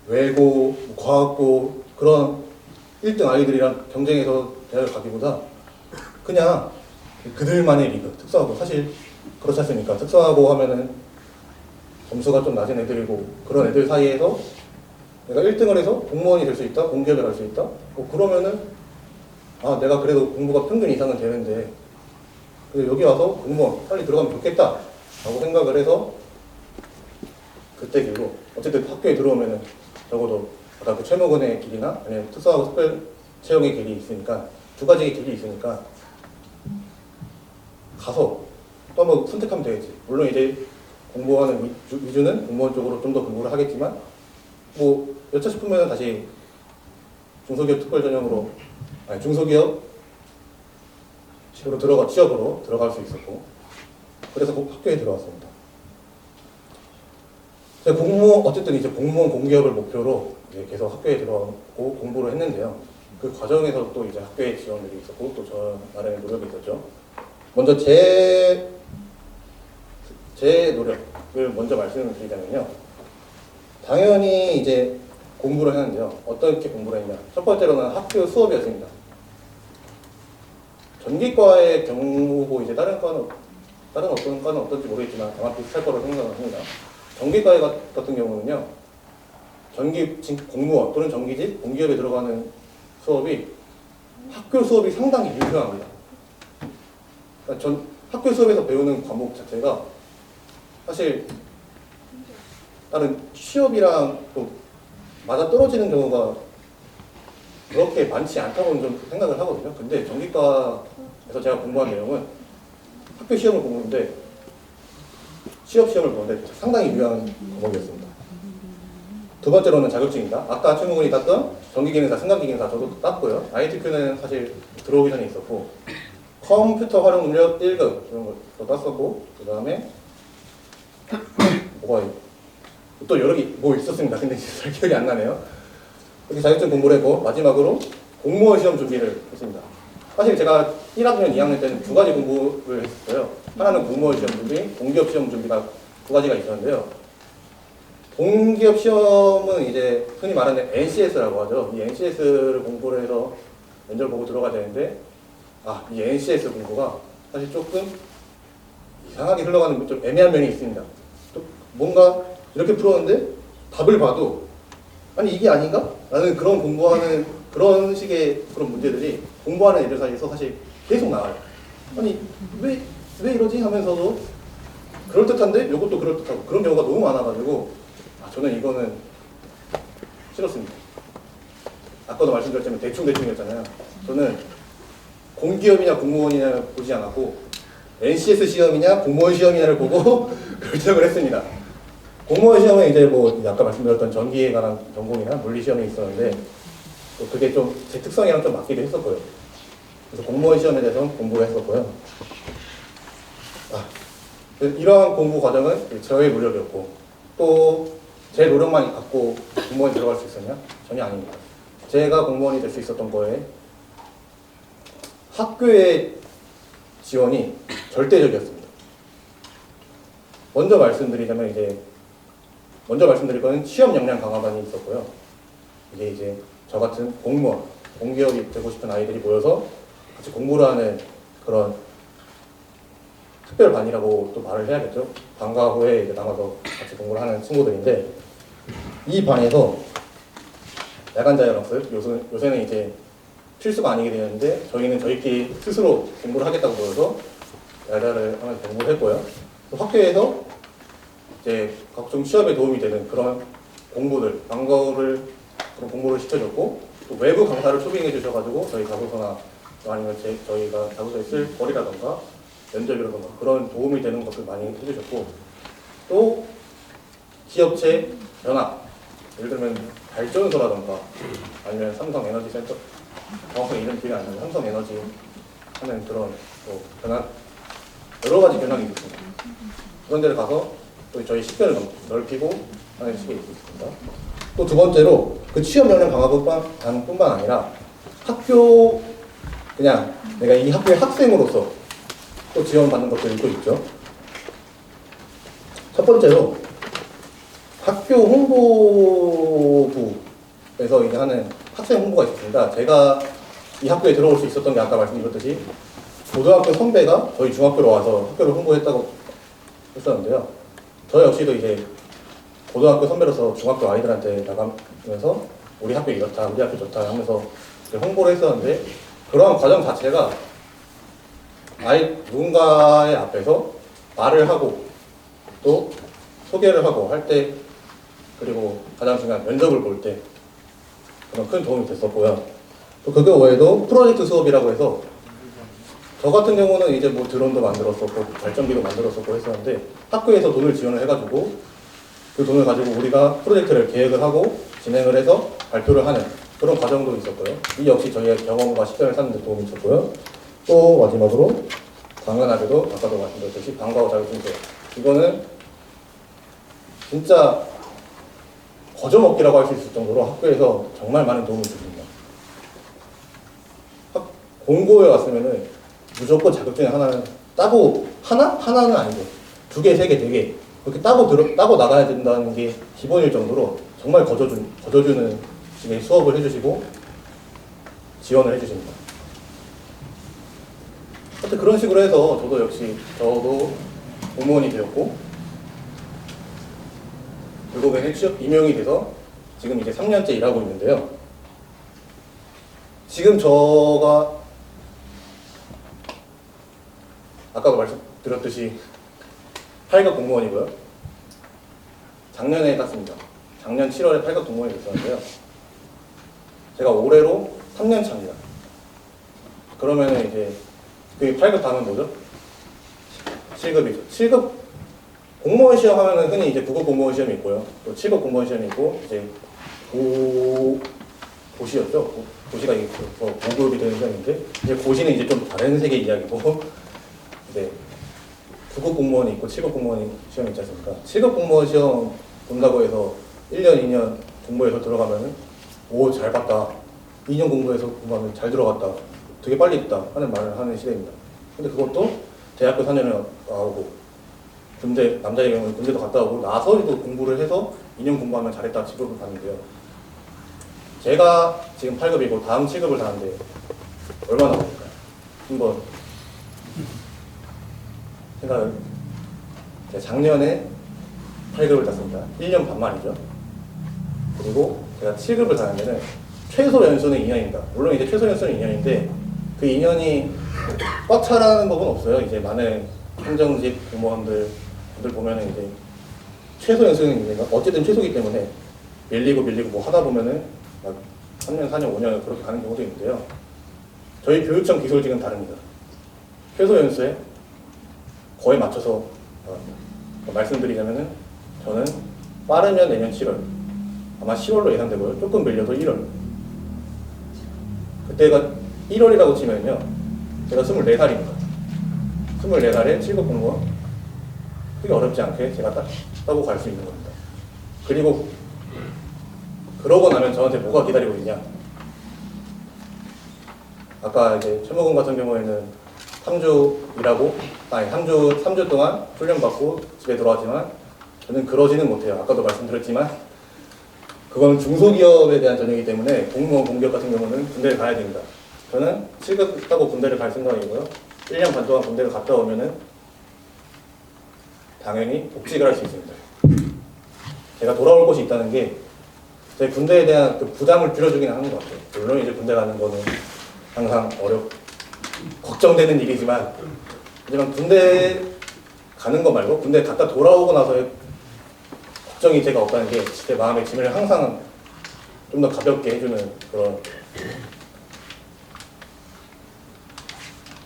외고, 과학고 그런 1등 아이들이랑 경쟁해서 대학을 가기보다 그냥 그들만의 리그, 특성화고, 사실 그렇지 않습니까? 특성화고 하면은 점수가 좀 낮은 애들이고 그런 애들 사이에서 내가 1등을 해서 공무원이 될 수 있다, 공기업에 갈 수 있다, 그러면은 내가 그래도 공부가 평균 이상은 되는데 여기 와서 공무원 빨리 들어가면 좋겠다 라고 생각을 해서 그때 길로 어쨌든 학교에 들어오면은 적어도 아까 그 최모근의 길이나 아니면 특성화고 특별 채용의 길이 있으니까 두 가지의 길이 있으니까 가서 또 한번 선택하면 되겠지. 물론 이제 공부하는 위주는 공무원 쪽으로 좀 더 공부를 하겠지만 뭐 여차 싶으면 다시 중소기업 특별전형으로 중소기업 취업으로 들어갈 수 있었고, 그래서 학교에 들어왔습니다. 제가 어쨌든 이제 공무원 공기업을 목표로 이제 계속 학교에 들어가고 공부를 했는데요. 그 과정에서 또 이제 학교에 지원들이 있었고 또 저 나름의 노력이 있었죠. 먼저 제 제 노력을 먼저 말씀을 드리자면요. 당연히 이제 공부를 했는데요. 어떻게 공부를 했냐. 첫 번째로는 학교 수업이었습니다. 전기과의 경우고 이제 다른 어떤 과는 어떤지 모르겠지만 아마 비슷할 거라고 생각합니다. 전기과 같은 경우는요. 공무원 또는 전기직, 공기업에 들어가는 수업이 학교 수업이 상당히 유효합니다. 그러니까 학교 수업에서 배우는 과목 자체가 사실 다른 취업이랑 또 맞아 떨어지는 경우가 그렇게 많지 않다고 좀 생각을 하거든요. 근데 전기과에서 제가 공부한 내용은 학교 시험을 보는데 취업 시험을 보는데 상당히 유효한 과목이었습니다. 두 번째로는 자격증입니다. 아까 최무근이 땄던 전기기능사, 승강기능사 저도 땄고요. ITQ는 사실 들어오기 전에 있었고 컴퓨터 활용 능력 1급 이런 거 땄었고 그 다음에 뭐가 또 여러 개 뭐 있었습니다. 근데 잘 기억이 안 나네요. 이렇게 자격증 공부를 했고 마지막으로 공무원 시험 준비를 했습니다. 사실 제가 1학년, 2학년 때는 두 가지 공부를 했었어요. 하나는 공무원 시험 준비, 공기업 시험 준비가 두 가지가 있었는데요. 공기업 시험은 이제 흔히 말하는 NCS라고 하죠. 이 NCS를 공부를 해서 면접을 보고 들어가야 되는데 이 NCS 공부가 사실 조금 이상하게 흘러가는 좀 애매한 면이 있습니다. 또 뭔가 이렇게 풀었는데 답을 봐도 아니 이게 아닌가? 라는 그런 공부하는 그런 식의 그런 문제들이 공부하는 애들 사이에서 사실 계속 나와요. 아니 왜 이러지? 하면서도 그럴듯한데 이것도 그럴듯하고 그런 경우가 너무 많아가지고 저는 이거는 싫었습니다. 아까도 말씀드렸지만 대충이었잖아요. 저는 공기업이냐 공무원이냐 보지 않았고 NCS 시험이냐 공무원 시험이냐를 보고 결정을 했습니다. 공무원 시험은 이제 뭐 아까 말씀드렸던 전기에 관한 전공이나 물리 시험이 있었는데 또 그게 좀 제 특성이랑 좀 맞기도 했었고요. 그래서 공무원 시험에 대해서는 공부를 했었고요. 이러한 공부 과정은 저의 노력이었고 또 제 노력만 갖고 공무원에 들어갈 수 있었냐? 전혀 아닙니다. 제가 공무원이 될 수 있었던 거에 학교의 지원이 절대적이었습니다. 먼저 말씀드릴 거는 시험 역량 강화반이 있었고요. 이게 이제 저 같은 공무원, 공기업이 되고 싶은 아이들이 모여서 같이 공부를 하는 그런 특별반이라고 또 말을 해야겠죠. 방과 후에 이제 남아서 같이 공부를 하는 친구들인데 이 반에서 야간 자율학습 요새는 이제 필수가 아니게 되는데 저희는 저희끼리 스스로 공부를 하겠다고 모여서 야자를 하면서 공부를 했고요. 또 학교에서 이제 각종 취업에 도움이 되는 그런 공부들, 방과후를 그런 공부를 시켜줬고 또 외부 강사를 초빙해 주셔가지고 저희 자소서나 아니면 저희가 자소서에 쓸 거리라던가 면접이라던가 그런 도움이 되는 것들 많이 해주셨고 또 기업체 연합 예를 들면 발전소라던가 아니면 삼성에너지센터 정확하게 이름 기억이 안 나는데 삼성에너지 하는 그런 또 견학 여러 가지 견학이 있습니다. 그런 데를 가서 또 저희 식견을 넓히고 하는 식이 있습니다. 또 두 번째로 그 취업 역량 강화뿐만 아니라 학교 그냥 내가 이 학교의 학생으로서 또 지원받는 것들이 또 있죠. 첫 번째로 학교 홍보부에서 이제 하는 학생 홍보가 있었습니다. 제가 이 학교에 들어올 수 있었던 게 아까 말씀드렸듯이 고등학교 선배가 저희 중학교로 와서 학교를 홍보했다고 했었는데요. 저 역시도 이제 고등학교 선배로서 중학교 아이들한테 나가면서 우리 학교 이렇다, 우리 학교 좋다 하면서 홍보를 했었는데 그러한 과정 자체가 누군가의 앞에서 말을 하고 또 소개를 하고 할 때 그리고 가장 중요한 면접을 볼 때 그런 큰 도움이 됐었고요. 또 그거 외에도 프로젝트 수업이라고 해서 저 같은 경우는 이제 뭐 드론도 만들었었고 발전기도 만들었었고 했었는데 학교에서 돈을 지원을 해가지고 그 돈을 가지고 우리가 프로젝트를 계획을 하고 진행을 해서 발표를 하는 그런 과정도 있었고요. 이 역시 저희의 경험과 식견을 쌓는 데 도움이 있었고요. 또 마지막으로 당연하게도 아까도 말씀드렸듯이 방과후 자격증서 이거는 진짜 거저먹기라고 할 수 있을 정도로 학교에서 정말 많은 도움을 줍니다. 공고에 왔으면은 무조건 자격증 하나는 따고 하나는 아니고 두 개, 세 개, 네 개 그렇게 따고 나가야 된다는 게 기본일 정도로 정말 거저주는 식의 수업을 해주시고 지원을 해주십니다. 하여튼 그런 식으로 해서 저도 공무원이 되었고 결국에는 취업 임용이 돼서 지금 이제 3년째 일하고 있는데요. 지금 저가 아까도 말씀드렸듯이 8급 공무원이고요. 작년에 땄습니다. 작년 7월에 8급 공무원이 됐었는데요. 제가 올해로 3년 차입니다. 그러면은 이제 그 8급 다음은 뭐죠? 7급이죠. 7급 공무원 시험 하면은 흔히 이제 9급 공무원 시험이 있고요. 또 7급 공무원 시험이 있고 이제 고시였죠. 고시가 이게 고급이 되는 시험인데 이제 고시는 이제 좀 다른 세계 이야기고 이제 9급 공무원이 있고 7급 공무원 시험이 있지 않습니까? 7급 공무원 시험 본다고 해서 1년, 2년 공부해서 들어가면은 오, 잘 봤다. 2년 공부해서 공부하면 잘 들어갔다. 되게 빨리 했다 하는 말을 하는 시대입니다. 근데 그것도 대학교 4년을 나오고 군대, 남자의 경우는 군대도 갔다 오고 나서도 공부를 해서 2년 공부하면 잘했다 취급을 받는데요. 제가 지금 8급이고 다음 7급을 다는데 얼마나 걸릴까요? 한번 생각을. 제가 작년에 8급을 땄습니다. 1년 반 만이죠. 그리고 제가 7급을 다는 데는 최소 연수는 2년입니다. 물론 이제 최소 연수는 2년인데 그 2년이 꽉 차라는 법은 없어요. 이제 많은 행정직 공무원들 보면은 이제 최소 연수는 2년, 어쨌든 최소이기 때문에 밀리고 뭐 하다 보면은 막 3년, 4년, 5년 그렇게 가는 경우도 있는데요. 저희 교육청 기술직은 다릅니다. 최소 연수에 거의 맞춰서 말씀드리자면은 저는 빠르면 내년 7월, 아마 10월로 예상되고요. 조금 밀려도 1월. 그때가 1월이라고 치면요. 제가 24살입니다. 24살에 7급 공무원. 크게 어렵지 않게 제가 따고 갈 수 있는 겁니다. 그리고 그러고 나면 저한테 뭐가 기다리고 있냐. 아까 이제 최모근 같은 경우에는 3주 일하고, 3주 동안 훈련받고 집에 들어왔지만 저는 그러지는 못해요. 아까도 말씀드렸지만 그건 중소기업에 대한 전형이기 때문에 공무원 공기업 같은 경우는 군대를 가야 됩니다. 저는 7급 따고 군대를 갈 생각이고요. 1년 반 동안 군대를 갔다 오면은 당연히 복직을 할 수 있습니다. 제가 돌아올 곳이 있다는 게 제 군대에 대한 그 부담을 줄여주긴 하는 것 같아요. 물론 이제 군대 가는 거는 항상 걱정되는 일이지만, 하지만 군대 가는 거 말고 군대 갔다 돌아오고 나서의 걱정이 제가 없다는 게 제 마음의 짐을 항상 좀 더 가볍게 해주는 그런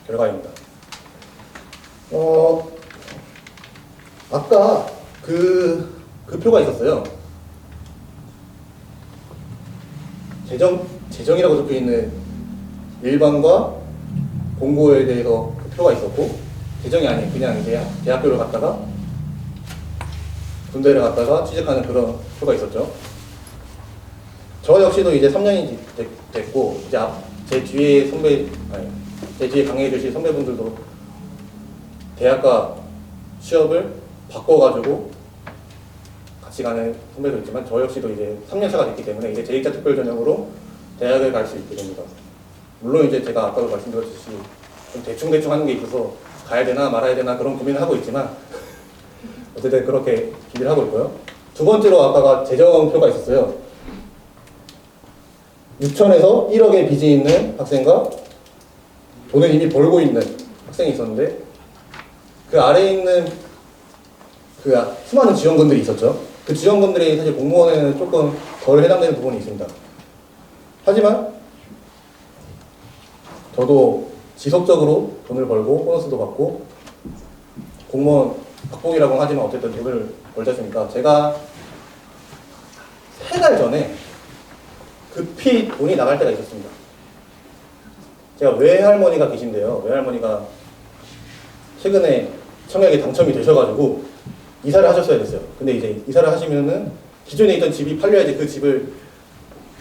결과입니다. 아까 그 표가 있었어요. 재정이라고 적혀 있는 일반과 공고에 대해서 그 표가 있었고, 재정이 아닌 그냥 이제 대학교를 갔다가 군대를 갔다가 취직하는 그런 표가 있었죠. 저 역시도 이제 3년이 됐고, 이제 제 뒤에 강의해 주실 선배분들도 대학과 취업을 바꿔가지고 같이 가는 선배도 있지만, 저 역시도 이제 3년차가 됐기 때문에 이제 제2차 특별 전형으로 대학을 갈 수 있게 됩니다. 물론 이제 제가 아까도 말씀드렸듯이 좀 대충 하는 게 있어서 가야 되나 말아야 되나 그런 고민을 하고 있지만 어쨌든 그렇게 준비를 하고 있고요. 두 번째로 아까가 재정표가 있었어요. 6천에서 1억의 빚이 있는 학생과 돈을 이미 벌고 있는 학생이 있었는데, 그 아래에 있는 그 수많은 지원금들이 있었죠. 그 지원금들이 사실 공무원에는 조금 덜 해당되는 부분이 있습니다. 하지만 저도 지속적으로 돈을 벌고 보너스도 받고 공무원 박봉이라고 하지만 어쨌든 돈을 벌지 않습니까? 제가 3달 전에 급히 돈이 나갈 때가 있었습니다. 제가 외할머니가 계신데요. 외할머니가 최근에 청약에 당첨이 되셔가지고 이사를 하셨어야 됐어요. 근데 이제 이사를 하시면은 기존에 있던 집이 팔려야지 그 집을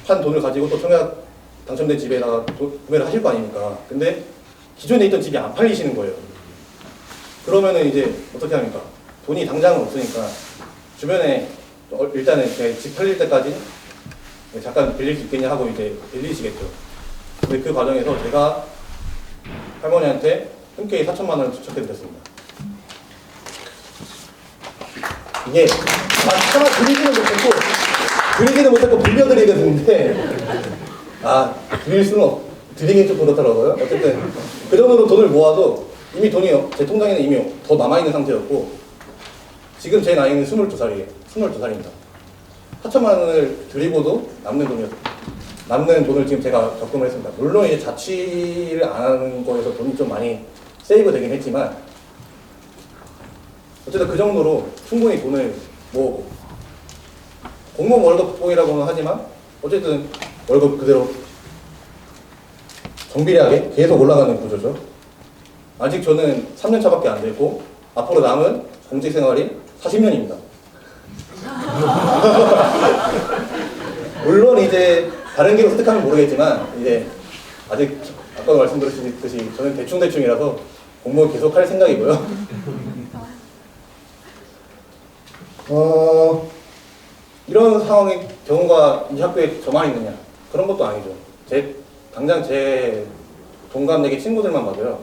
판 돈을 가지고 또 청약 당첨된 집에다가 구매를 하실 거 아닙니까? 근데 기존에 있던 집이 안 팔리시는 거예요. 그러면은 이제 어떻게 합니까? 돈이 당장은 없으니까 주변에 일단은 집 팔릴 때까지 잠깐 빌릴 수 있겠냐 하고 이제 빌리시겠죠. 근데 그 과정에서 제가 할머니한테 흔쾌히 4천만 원을 추척해드렸습니다. 이게 차마 드리지는 못했고 빌려드리겠는데 드리긴 좀 그렇더라고요. 어쨌든 그 정도로 돈을 모아도 이미 돈이 제 통장에는 이미 더 남아있는 상태였고 지금 제 나이는 22살입니다. 4천만 원을 드리고도 남는 돈을 지금 제가 적금을 했습니다. 물론 이제 자취를 안 하는 거에서 돈이 좀 많이 세이브 되긴 했지만 어쨌든 그 정도로 충분히 돈을 모으고 공무원 월급 복봉이라고는 하지만 어쨌든 월급 그대로 정비례하게 계속 올라가는 구조죠. 아직 저는 3년 차밖에 안 됐고 앞으로 남은 공직 생활이 40년입니다. 물론 이제 다른 길로 선택하면 모르겠지만 이제 아직 아까 말씀드렸듯이 저는 대충이라서 공무원 계속 할 생각이고요. 이런 상황의 경우가 이 학교에 저만 있느냐 그런 것도 아니죠. 당장 제 동갑내기 친구들만 봐도요.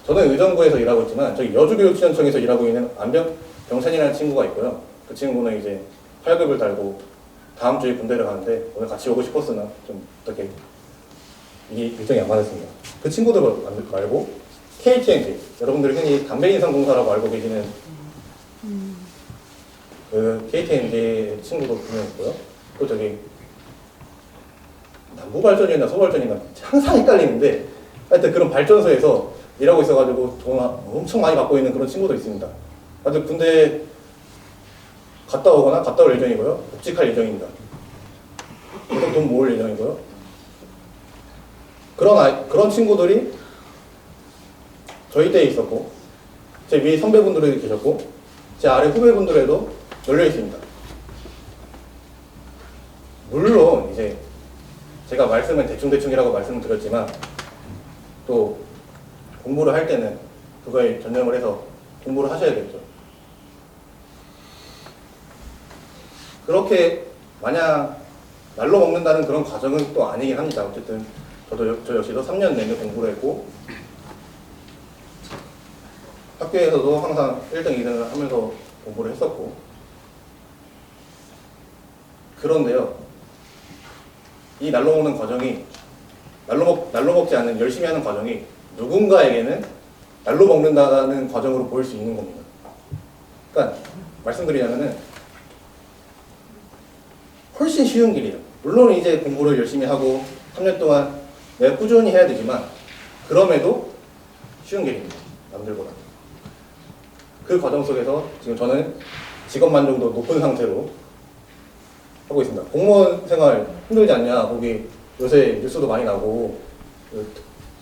저는 의정부에서 일하고 있지만 저기 여주교육지원청에서 일하고 있는 안병찬이라는 친구가 있고요. 그 친구는 이제 8급을 달고 다음 주에 군대를 가는데 오늘 같이 오고 싶었으나 좀 어떻게 이게 일정이 안 맞았습니다. 그 친구들 말고 KTNG 여러분들이 흔히 담배인상공사라고 알고 계시는 그 KTNG 친구도 분명 있고요. 또 저기 남부발전이나 소발전이나 항상 헷갈리는데 하여튼 그런 발전소에서 일하고 있어가지고 돈 엄청 많이 받고 있는 그런 친구도 있습니다. 아주 군대 갔다 오거나 갔다 올 예정이고요. 복직할 예정입니다. 계속 돈 모을 예정이고요. 그런 친구들이 저희 때에 있었고 제 위에 선배분들이 계셨고 제 아래 후배분들에도 널려 있습니다. 물론 이제 제가 말씀은 대충이라고 말씀을 드렸지만 또 공부를 할 때는 그거에 전념을 해서 공부를 하셔야겠죠. 그렇게 마냥 날로 먹는다는 그런 과정은 또 아니긴 합니다. 어쨌든 저 역시도 3년 내내 공부를 했고 학교에서도 항상 1등, 2등을 하면서 공부를 했었고 그런데요. 이 날로 먹는 과정이 날로 먹지 않는 열심히 하는 과정이 누군가에게는 날로 먹는다는 과정으로 보일 수 있는 겁니다. 그러니까 말씀드리자면은 훨씬 쉬운 길이에요. 물론 이제 공부를 열심히 하고 3년 동안 내가 꾸준히 해야 되지만 그럼에도 쉬운 길입니다. 남들보다. 그 과정 속에서 지금 저는 직업 만족도 높은 상태로 하고 있습니다. 공무원 생활 힘들지 않냐? 거기 요새 뉴스도 많이 나고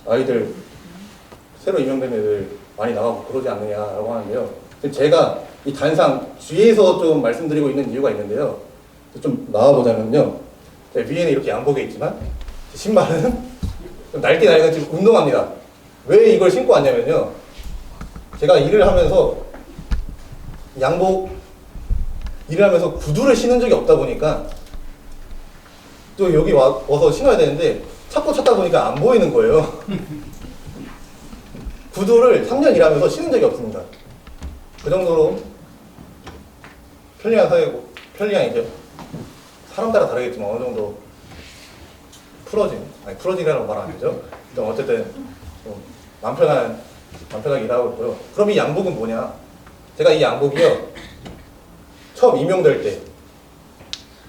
아이들 새로 임용된 애들 많이 나가고 그러지 않느냐라고 하는데요. 제가 이 단상 뒤에서 좀 말씀드리고 있는 이유가 있는데요. 좀 나와보자면요. 위에는 이렇게 양복에 있지만 신발은 좀 날개 지금 운동합니다. 왜 이걸 신고 왔냐면요. 제가 일을 하면서 일을 하면서 구두를 신은 적이 없다 보니까 또 여기 와서 신어야 되는데 찾다 보니까 안 보이는 거예요. 구두를 3년 일하면서 신은 적이 없습니다. 그 정도로 편리한 사회고, 편리한 사람 따라 다르겠지만 어느 정도 풀어진이라고 말 안 되죠. 어쨌든 마음 편하게 일하고 있고요. 그럼 이 양복은 뭐냐? 제가 이 양복이요. 처음 임용될 때,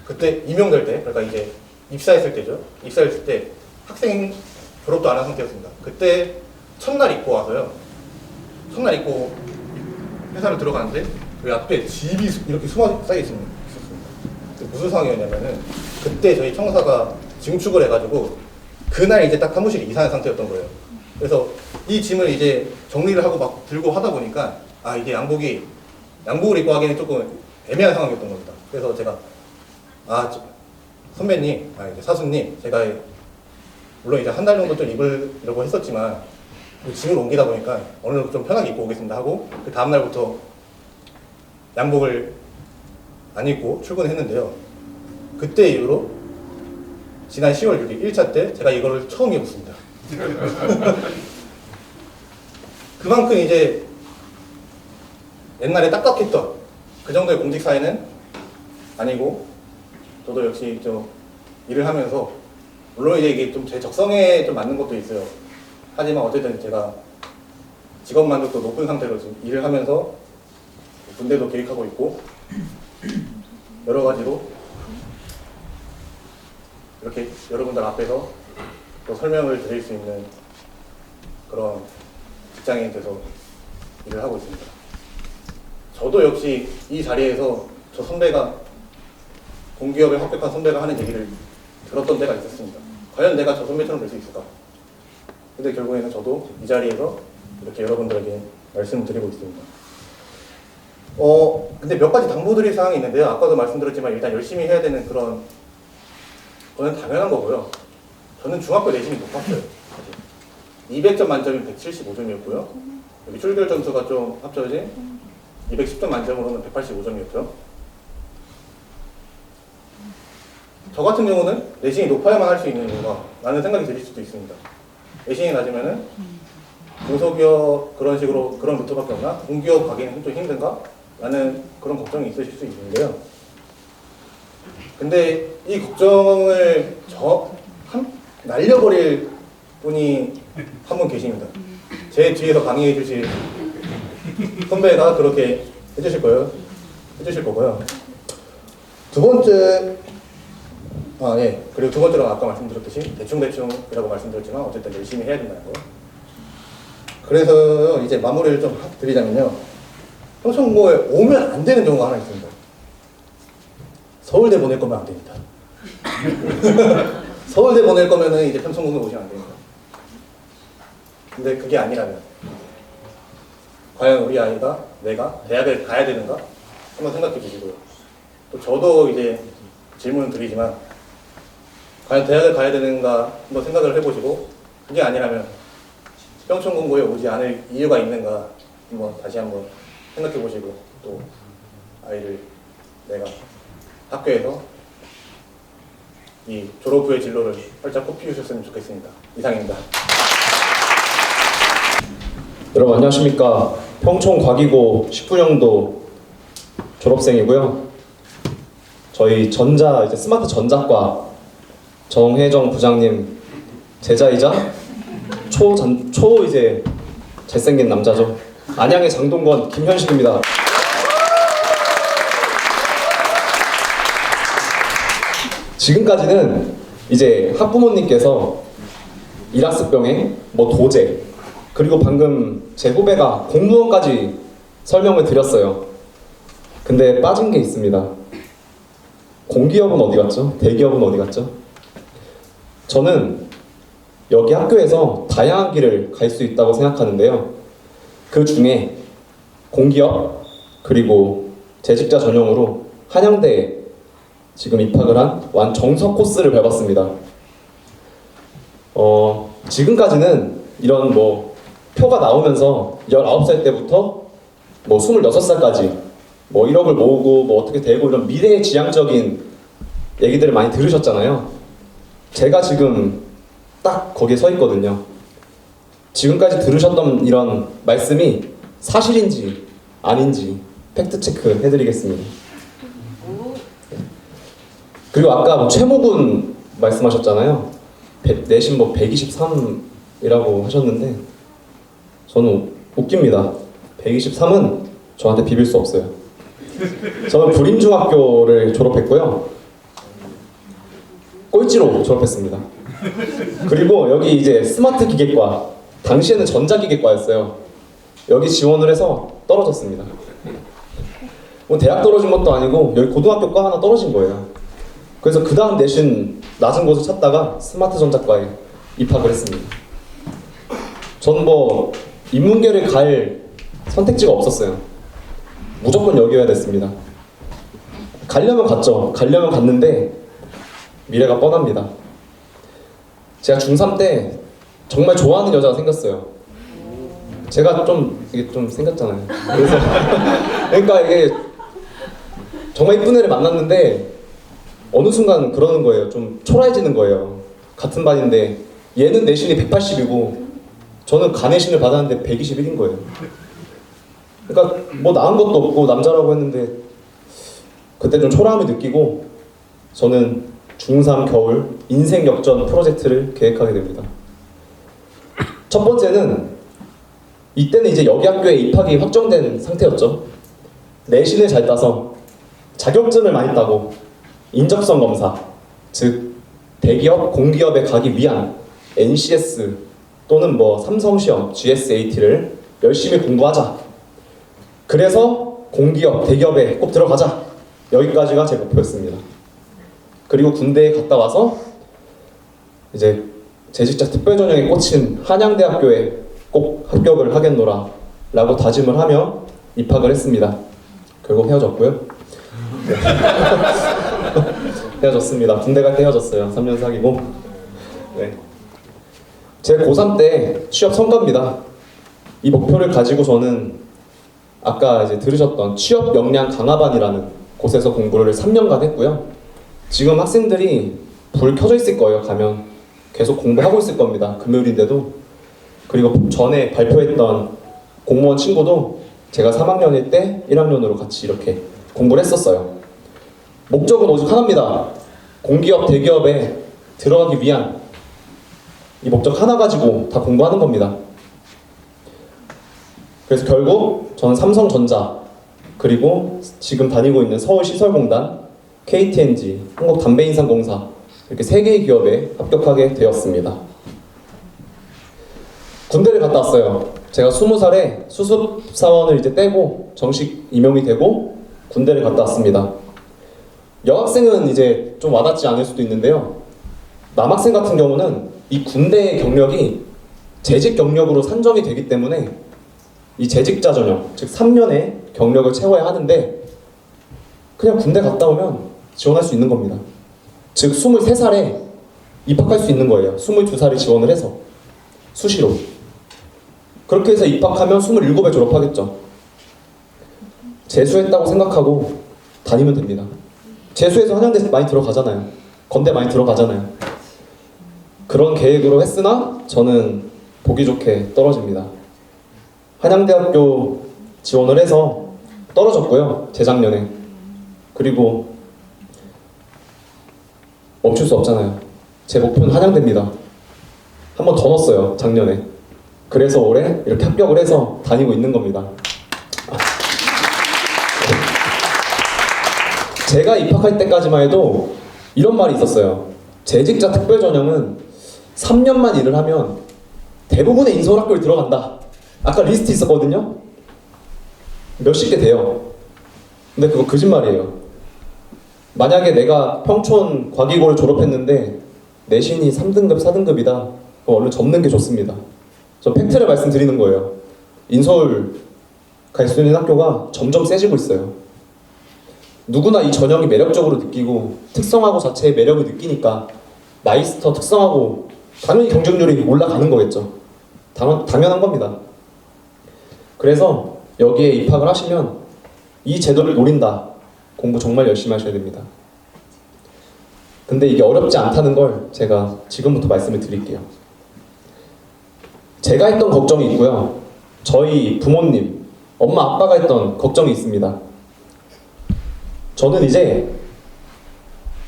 그러니까 이제 입사했을 때죠. 입사했을 때 학생 졸업도 안 한 상태였습니다. 그때 첫날 입고 와서요. 첫날 입고 회사를 들어가는데 그 앞에 집이 이렇게 쌓여 있었습니다. 무슨 상황이었냐면은 그때 저희 청사가 증축을 해가지고 그날 이제 딱 사무실이 이사한 상태였던 거예요. 그래서 이 짐을 이제 정리를 하고 막 들고 하다 보니까 이게 양복을 입고 하기에는 조금 애매한 상황이었던 겁니다. 그래서 제가 선배님, 이제 사수님, 제가 물론 이제 한 달 정도 좀 입으려고 했었지만 짐을 옮기다 보니까 어느 정도 좀 편하게 입고 오겠습니다 하고 그 다음 날부터 양복을 안 입고 출근했는데요. 그때 이후로 지난 10월 6일 1차 때 제가 이거를 처음 입었습니다. 그만큼 이제 옛날에 딱딱했던 그 정도의 공직 사회는 아니고, 저도 역시 좀 일을 하면서 물론 이제 이게 좀 제 적성에 좀 맞는 것도 있어요. 하지만 어쨌든 제가 직업 만족도 높은 상태로 지금 일을 하면서 군대도 계획하고 있고 여러 가지로 이렇게 여러분들 앞에서 또 설명을 드릴 수 있는 그런 직장인이 돼서 일을 하고 있습니다. 저도 역시 이 자리에서 저 선배가 공기업에 합격한 선배가 하는 얘기를 들었던 때가 있었습니다. 과연 내가 저 선배처럼 될 수 있을까? 근데 결국에는 저도 이 자리에서 이렇게 여러분들에게 말씀을 드리고 있습니다. 근데 몇 가지 당부드릴 사항이 있는데요. 아까도 말씀드렸지만 일단 열심히 해야 되는 그런 거는 당연한 거고요. 저는 중학교 내신이 높았어요. 200점 만점이 175점이었고요. 여기 출결 점수가 좀 합쳐진 210점 만점으로는 185점이었죠. 저 같은 경우는 내신이 높아야만 할 수 있는 이유가 라는 생각이 드실 수도 있습니다. 내신이 낮으면은 중소기업 그런 식으로 그런 루트밖에 없나? 공기업 가기는 좀 힘든가? 라는 그런 걱정이 있으실 수 있는데요. 근데 이 걱정을 날려버릴 분이 한 분 계십니다. 제 뒤에서 강의해 주실 선배가 그렇게 해주실 거고요. 두 번째, 예. 그리고 두 번째로 아까 말씀드렸듯이 대충이라고 말씀드렸지만 어쨌든 열심히 해야 된다는 거. 그래서 이제 마무리를 좀 드리자면요. 평촌고에 오면 안 되는 경우가 하나 있습니다. 서울대 보낼 거면 안 됩니다. 서울대 보낼 거면은 이제 평촌고에 오시면 안 됩니다. 근데 그게 아니라면 과연 우리 아이가 내가 대학을 가야 되는가? 한번 생각해 주시고요. 또 저도 이제 질문을 드리지만 과연 대학을 가야 되는가 한번 생각을 해보시고, 그게 아니라면 평촌공고에 오지 않을 이유가 있는가 다시 한번 생각해 보시고, 또 아이를 내가 학교에서 이 졸업 후의 진로를 활짝 꽃피우셨으면 좋겠습니다. 이상입니다. 여러분 안녕하십니까. 평촌과기고 19년도 졸업생이고요. 저희 이제 스마트 전자과 정혜정 부장님 제자이자 초 이제 잘생긴 남자죠. 안양의 장동건 김현식입니다. 지금까지는 이제 학부모님께서 일학습병에 도제, 그리고 방금 제 후배가 공무원까지 설명을 드렸어요. 근데 빠진 게 있습니다. 공기업은 어디 갔죠? 대기업은 어디 갔죠? 저는 여기 학교에서 다양한 길을 갈 수 있다고 생각하는데요. 그 중에 공기업, 그리고 재직자 전용으로 한양대에 지금 입학을 한 완정석 코스를 밟았습니다. 지금까지는 이런 표가 나오면서 19살 때부터 26살까지 1억을 모으고 어떻게 되고 이런 미래지향적인 얘기들을 많이 들으셨잖아요. 제가 지금 딱 거기에 서 있거든요. 지금까지 들으셨던 이런 말씀이 사실인지 아닌지 팩트체크 해드리겠습니다. 그리고 아까 최모군 말씀하셨잖아요. 내신 123이라고 하셨는데 저는 웃깁니다. 123은 저한테 비빌 수 없어요. 저는 불임중학교를 졸업했고요. 꼴찌로 졸업했습니다. 그리고 여기 이제 스마트 기계과, 당시에는 전자기계과였어요. 여기 지원을 해서 떨어졌습니다. 대학 떨어진 것도 아니고 여기 고등학교과 하나 떨어진 거예요. 그래서 그 다음 내신 낮은 곳을 찾다가 스마트 전자과에 입학을 했습니다. 전 인문계를 갈 선택지가 없었어요. 무조건 여기여야 됐습니다. 가려면 갔죠. 가려면 갔는데 미래가 뻔합니다. 제가 중3 때 정말 좋아하는 여자가 생겼어요. 제가 이게 좀 생겼잖아요. 그래서 그러니까 이게 정말 이쁜 애를 만났는데 어느 순간 그러는 거예요. 좀 초라해지는 거예요. 같은 반인데 얘는 내신이 180이고 저는 가내신을 받았는데 121인 거예요. 그러니까 뭐 나은 것도 없고 남자라고 했는데 그때 좀 초라함을 느끼고 저는 중3 겨울 인생 역전 프로젝트를 계획하게 됩니다. 첫 번째는 이때는 이제 여기 학교에 입학이 확정된 상태였죠. 내신을 잘 따서 자격증을 많이 따고 인적성 검사, 즉 대기업, 공기업에 가기 위한 NCS 또는 뭐 삼성시험, GSAT를 열심히 공부하자. 그래서 공기업, 대기업에 꼭 들어가자. 여기까지가 제 목표였습니다. 그리고 군대에 갔다 와서 이제 재직자 특별전형에 꽂힌 한양대학교에 꼭 합격을 하겠노라 라고 다짐을 하며 입학을 했습니다. 결국 헤어졌고요. 네. 헤어졌습니다. 군대 갈 때 헤어졌어요. 3년 사귀고. 네. 제 고3 때 취업 성과입니다. 이 목표를 가지고 저는 아까 이제 들으셨던 취업 역량 강화반이라는 곳에서 공부를 3년간 했고요. 지금 학생들이 불 켜져 있을 거예요. 가면 계속 공부하고 있을 겁니다. 금요일인데도. 그리고 전에 발표했던 공무원 친구도 제가 3학년일 때 1학년으로 같이 이렇게 공부를 했었어요. 목적은 오직 하나입니다. 공기업, 대기업에 들어가기 위한 이 목적 하나 가지고 다 공부하는 겁니다. 그래서 결국 저는 삼성전자 그리고 지금 다니고 있는 서울시설공단, KTNG, 한국담배인상공사 이렇게 3개의 기업에 합격하게 되었습니다. 군대를 갔다 왔어요. 제가 20살에 수습사원을 이제 떼고 정식 임용이 되고 군대를 갔다 왔습니다. 여학생은 이제 좀 와닿지 않을 수도 있는데요. 남학생 같은 경우는 이 군대의 경력이 재직 경력으로 산정이 되기 때문에 이 재직자 전형, 즉 3년의 경력을 채워야 하는데 그냥 군대 갔다 오면 지원할 수 있는 겁니다. 즉 23살에 입학할 수 있는 거예요. 22살에 지원을 해서 수시로. 그렇게 해서 입학하면 27에 졸업하겠죠. 재수했다고 생각하고 다니면 됩니다. 재수해서 한양대 많이 들어가잖아요. 건대 많이 들어가잖아요. 그런 계획으로 했으나 저는 보기 좋게 떨어집니다. 한양대학교 지원을 해서 떨어졌고요. 재작년에. 그리고 멈출 수 없잖아요. 제 목표는 한양대입니다. 한 번 더 넣었어요. 작년에. 그래서 올해 이렇게 합격을 해서 다니고 있는 겁니다. 제가 입학할 때까지만 해도 이런 말이 있었어요. 재직자 특별전형은 3년만 일을 하면 대부분의 인서울학교에 들어간다. 아까 리스트 있었거든요. 몇십 개 돼요. 근데 그거 거짓말이에요. 만약에 내가 평촌 과기고를 졸업했는데 내신이 3등급, 4등급이다. 그럼 얼른 접는 게 좋습니다. 저 팩트를 말씀드리는 거예요. 인서울 갈 수 있는 학교가 점점 세지고 있어요. 누구나 이 전형이 매력적으로 느끼고 특성하고 자체의 매력을 느끼니까 마이스터 특성하고 당연히 경쟁률이 올라가는 거겠죠. 당연한 겁니다. 그래서 여기에 입학을 하시면 이 제도를 노린다. 공부 정말 열심히 하셔야 됩니다. 근데 이게 어렵지 않다는 걸 제가 지금부터 말씀을 드릴게요. 제가 했던 걱정이 있고요. 저희 부모님, 엄마, 아빠가 했던 걱정이 있습니다. 저는 이제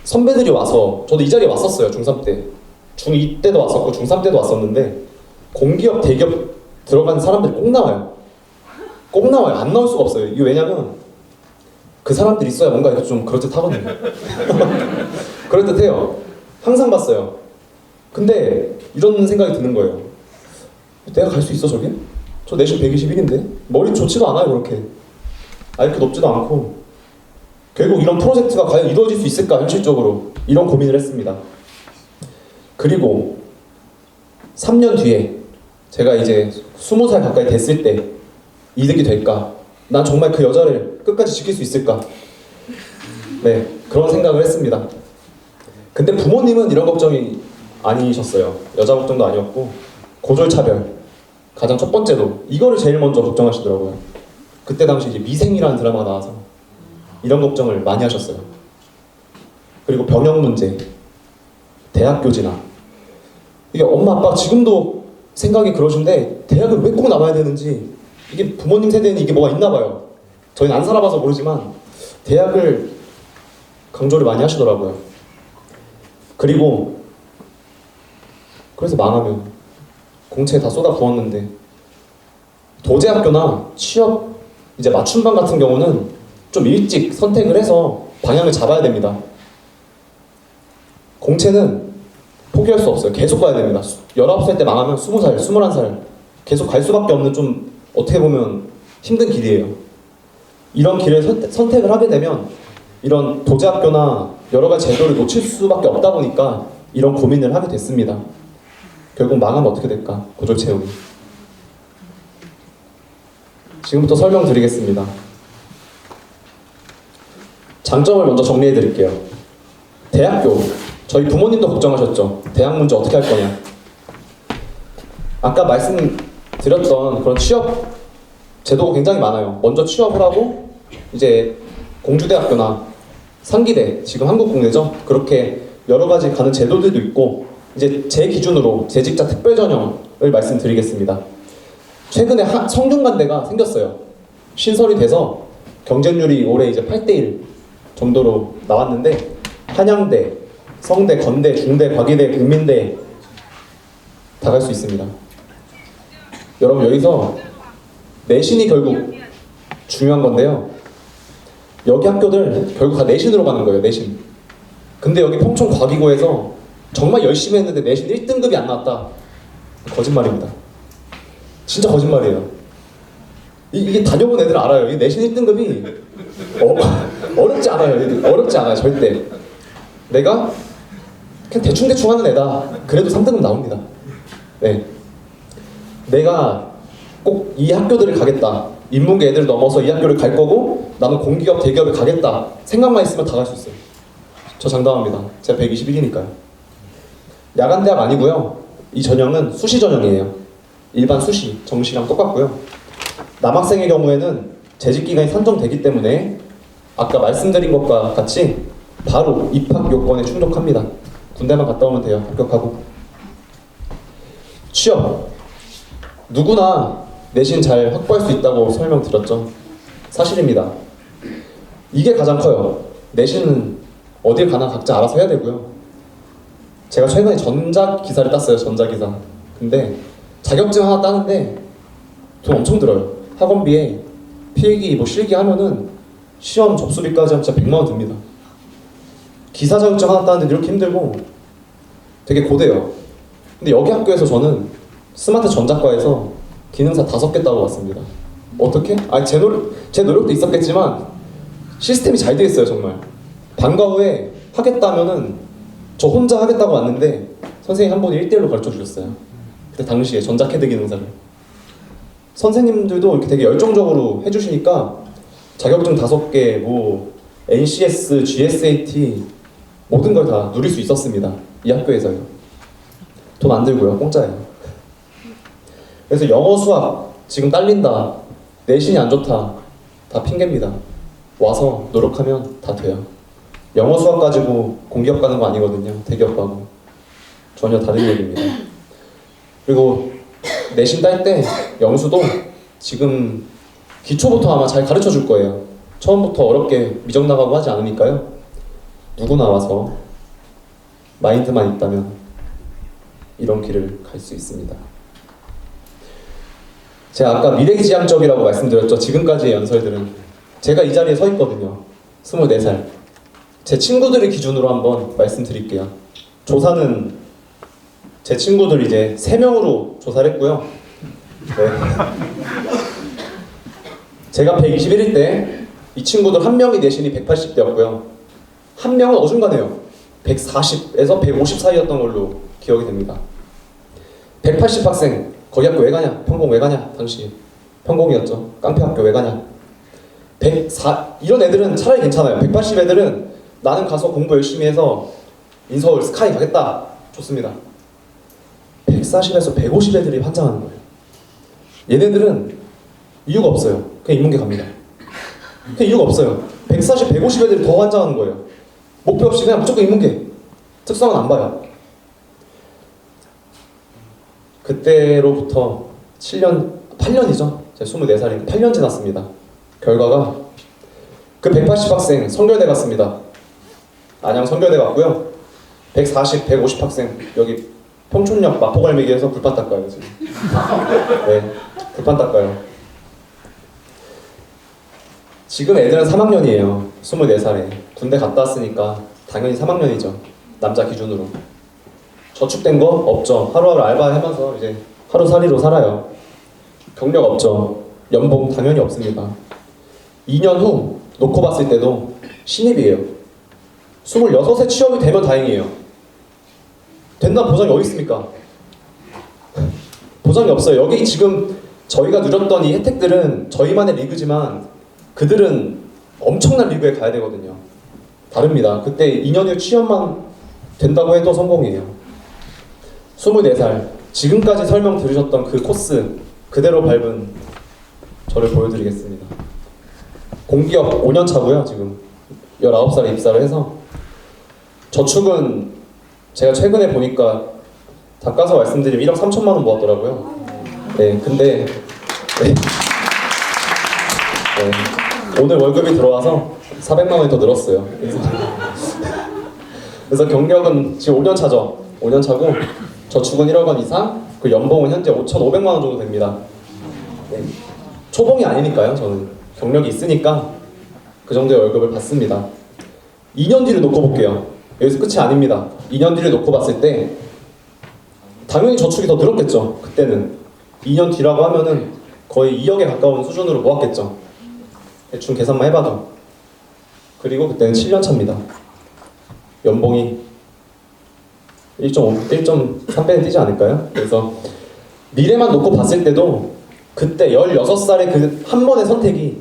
선배들이 와서, 저도 이 자리에 왔었어요. 중3 때. 중2 때도 왔었고 중3 때도 왔었는데 공기업, 대기업 들어간 사람들이 꼭 나와요. 꼭 나와요. 안 나올 수가 없어요. 이게 왜냐면 그 사람들이 있어야 뭔가 이렇게 좀 그럴듯하거든요. 그럴듯해요. 항상 봤어요. 근데 이런 생각이 드는 거예요. 내가 갈 수 있어 저기? 저 내신 121인데? 머리 좋지도 않아요 그렇게. IQ 높지도 않고. 결국 이런 프로젝트가 과연 이루어질 수 있을까 현실적으로 이런 고민을 했습니다. 그리고 3년 뒤에 제가 이제 20살 가까이 됐을 때 이득이 될까? 난 정말 그 여자를 끝까지 지킬 수 있을까? 네, 그런 생각을 했습니다. 근데 부모님은 이런 걱정이 아니셨어요. 여자 걱정도 아니었고 고졸차별 가장 첫 번째로 이거를 제일 먼저 걱정하시더라고요. 그때 당시 이제 미생이라는 드라마가 나와서 이런 걱정을 많이 하셨어요. 그리고 병역 문제, 대학교 진학. 이게 엄마 아빠 지금도 생각이 그러신데 대학을 왜 꼭 나와야 되는지, 이게 부모님 세대는 이게 뭐가 있나 봐요. 저희는 안 살아봐서 모르지만 대학을 강조를 많이 하시더라고요. 그리고 그래서 망하면 공채에 다 쏟아 부었는데, 도제학교나 취업 이제 맞춤반 같은 경우는 좀 일찍 선택을 해서 방향을 잡아야 됩니다. 공채는 포기할 수 없어요. 계속 가야 됩니다. 19살 때 망하면 20살, 21살 계속 갈 수밖에 없는, 좀 어떻게 보면 힘든 길이에요. 이런 길을 선택을 하게 되면 이런 도제학교나 여러 가지 제도를 놓칠 수밖에 없다 보니까 이런 고민을 하게 됐습니다. 결국 망하면 어떻게 될까? 고졸 채용이. 지금부터 설명드리겠습니다. 장점을 먼저 정리해 드릴게요. 대학교. 저희 부모님도 걱정하셨죠. 대학 문제 어떻게 할 거냐. 아까 말씀드렸던 그런 취업 제도가 굉장히 많아요. 먼저 취업을 하고 이제 공주대학교나 상기대, 지금 한국공대죠. 그렇게 여러 가지 가는 제도들도 있고, 이제 제 기준으로 재직자 특별전형을 말씀드리겠습니다. 최근에 성균관대가 생겼어요. 신설이 돼서 경쟁률이 올해 이제 8대1 정도로 나왔는데, 한양대, 성대, 건대, 중대, 과기대, 국민대 다 갈 수 있습니다. 여러분, 여기서 내신이 결국 중요한 건데요. 여기 학교들 결국 다 내신으로 가는 거예요. 내신. 근데 여기 평촌과기고에서 정말 열심히 했는데 내신 1등급이 안 나왔다. 거짓말입니다. 진짜 거짓말이에요. 이게 다녀본 애들은 알아요. 이 내신 1등급이 어렵지 않아요. 어렵지 않아요. 절대. 내가 그냥 대충대충 하는 애다. 그래도 3등급 나옵니다. 네. 내가 꼭 이 학교들을 가겠다. 인문계 애들 넘어서 이 학교를 갈 거고 나는 공기업, 대기업에 가겠다. 생각만 있으면 다 갈 수 있어요. 저 장담합니다. 제가 121이니까요. 야간대학 아니고요. 이 전형은 수시 전형이에요. 일반 수시, 정시랑 똑같고요. 남학생의 경우에는 재직기간이 산정되기 때문에 아까 말씀드린 것과 같이 바로 입학 요건에 충족합니다. 군대만 갔다 오면 돼요. 합격하고. 취업. 누구나 내신 잘 확보할 수 있다고 설명드렸죠. 사실입니다. 이게 가장 커요. 내신은 어딜 가나 각자 알아서 해야 되고요. 제가 최근에 전자기사를 땄어요. 전자기사. 근데 자격증 하나 따는데 돈 엄청 들어요. 학원비에 필기, 실기 하면은 시험 접수비까지 하면 진짜 100만 원 듭니다. 기사 자격증 하나 따는데 이렇게 힘들고 되게 고돼요. 근데 여기 학교에서 저는 스마트 전자과에서 기능사 5개 따고 왔습니다. 어떻게? 제 노력도 있었겠지만 시스템이 잘 돼 있어요. 정말. 방과 후에 하겠다면은 저 혼자 하겠다고 왔는데 선생님이 한 번에 1대1로 가르쳐 주셨어요. 그때 당시에 전자캐드 기능사를. 선생님들도 이렇게 되게 열정적으로 해주시니까 자격증 5개, NCS, GSAT 모든 걸 다 누릴 수 있었습니다. 이 학교에서요. 돈 안 들고요. 공짜예요. 그래서 영어, 수학 지금 딸린다, 내신이 안 좋다, 다 핑계입니다. 와서 노력하면 다 돼요. 영어, 수학 가지고 공기업 가는 거 아니거든요. 대기업 가고. 전혀 다른 얘기입니다. 그리고 내신 딸 때 영수도 지금 기초부터 아마 잘 가르쳐 줄 거예요. 처음부터 어렵게 미적 나가고 하지 않으니까요. 누구나 와서 마인드만 있다면 이런 길을 갈 수 있습니다. 제가 아까 미래지향적이라고 말씀드렸죠. 지금까지의 연설들은. 제가 이 자리에 서 있거든요. 24살. 제 친구들의 기준으로 한번 말씀드릴게요. 조사는 제 친구들 이제 3명으로 조사를 했고요. 네. 제가 121일 때 이 친구들 한 명이 내신이 180대였고요. 한 명은 어중간해요. 140에서 150 사이였던 걸로 기억이 됩니다. 180 학생, 거기 학교 왜 가냐? 평공 왜 가냐? 당시 평공이었죠. 깡패 학교 왜 가냐? 104, 이런 애들은 차라리 괜찮아요. 180 애들은 나는 가서 공부 열심히 해서 인서울 스카이 가겠다. 좋습니다. 140에서 150 애들이 환장하는 거예요. 얘네들은 이유가 없어요. 그냥 인문계 갑니다. 그냥 이유가 없어요. 140, 150 애들이 더 환장하는 거예요. 목표 없이 그냥 무조건 인문계. 특성은 안 봐요. 그때로부터 8년이죠. 제가 24살이니까 8년 지났습니다. 결과가 그 180학생 성결대 갔습니다. 안양 성결대 갔고요. 140, 150 학생 여기 평촌역 마포갈매기에서 불판 닦아요 지금. 네, 불판 닦아요. 지금 애들은 3학년이에요. 24살에 군대 갔다 왔으니까 당연히 3학년이죠. 남자 기준으로. 저축된 거 없죠. 하루하루 알바하면서 이제 하루살이로 살아요. 경력 없죠. 연봉 당연히 없습니다. 2년 후 놓고 봤을 때도 신입이에요. 26에 취업이 되면 다행이에요. 된다는 보장이 어디 있습니까? 보장이 없어요. 여기 지금 저희가 누렸던 이 혜택들은 저희만의 리그지만 그들은 엄청난 리그에 가야 되거든요. 다릅니다. 그때 2년 후 취업만 된다고 해도 성공이에요. 24살 지금까지 설명 들으셨던 그 코스 그대로 밟은 저를 보여드리겠습니다. 공기업 5년 차고요. 지금 19살에 입사를 해서 저축은 제가 최근에 보니까 다 까서 말씀드리면 1억 3천만 원 모았더라고요. 네, 근데 네. 네. 오늘 월급이 들어와서 400만 원이 더 늘었어요. 그래서 경력은 지금 5년 차죠. 5년 차고 저축은 1억 원 이상, 그 연봉은 현재 5,500만 원 정도 됩니다. 네. 초봉이 아니니까요. 저는 경력이 있으니까 그 정도의 월급을 받습니다. 2년 뒤를 놓고 볼게요. 여기서 끝이 아닙니다. 2년 뒤를 놓고 봤을 때 당연히 저축이 더 늘었겠죠. 그때는 2년 뒤라고 하면은 거의 2억에 가까운 수준으로 모았겠죠. 대충 계산만 해봐도. 그리고 그때는 7년 차입니다. 연봉이 1.3배는 뛰지 않을까요? 그래서 미래만 놓고 봤을 때도 그때 16살의 그 한 번의 선택이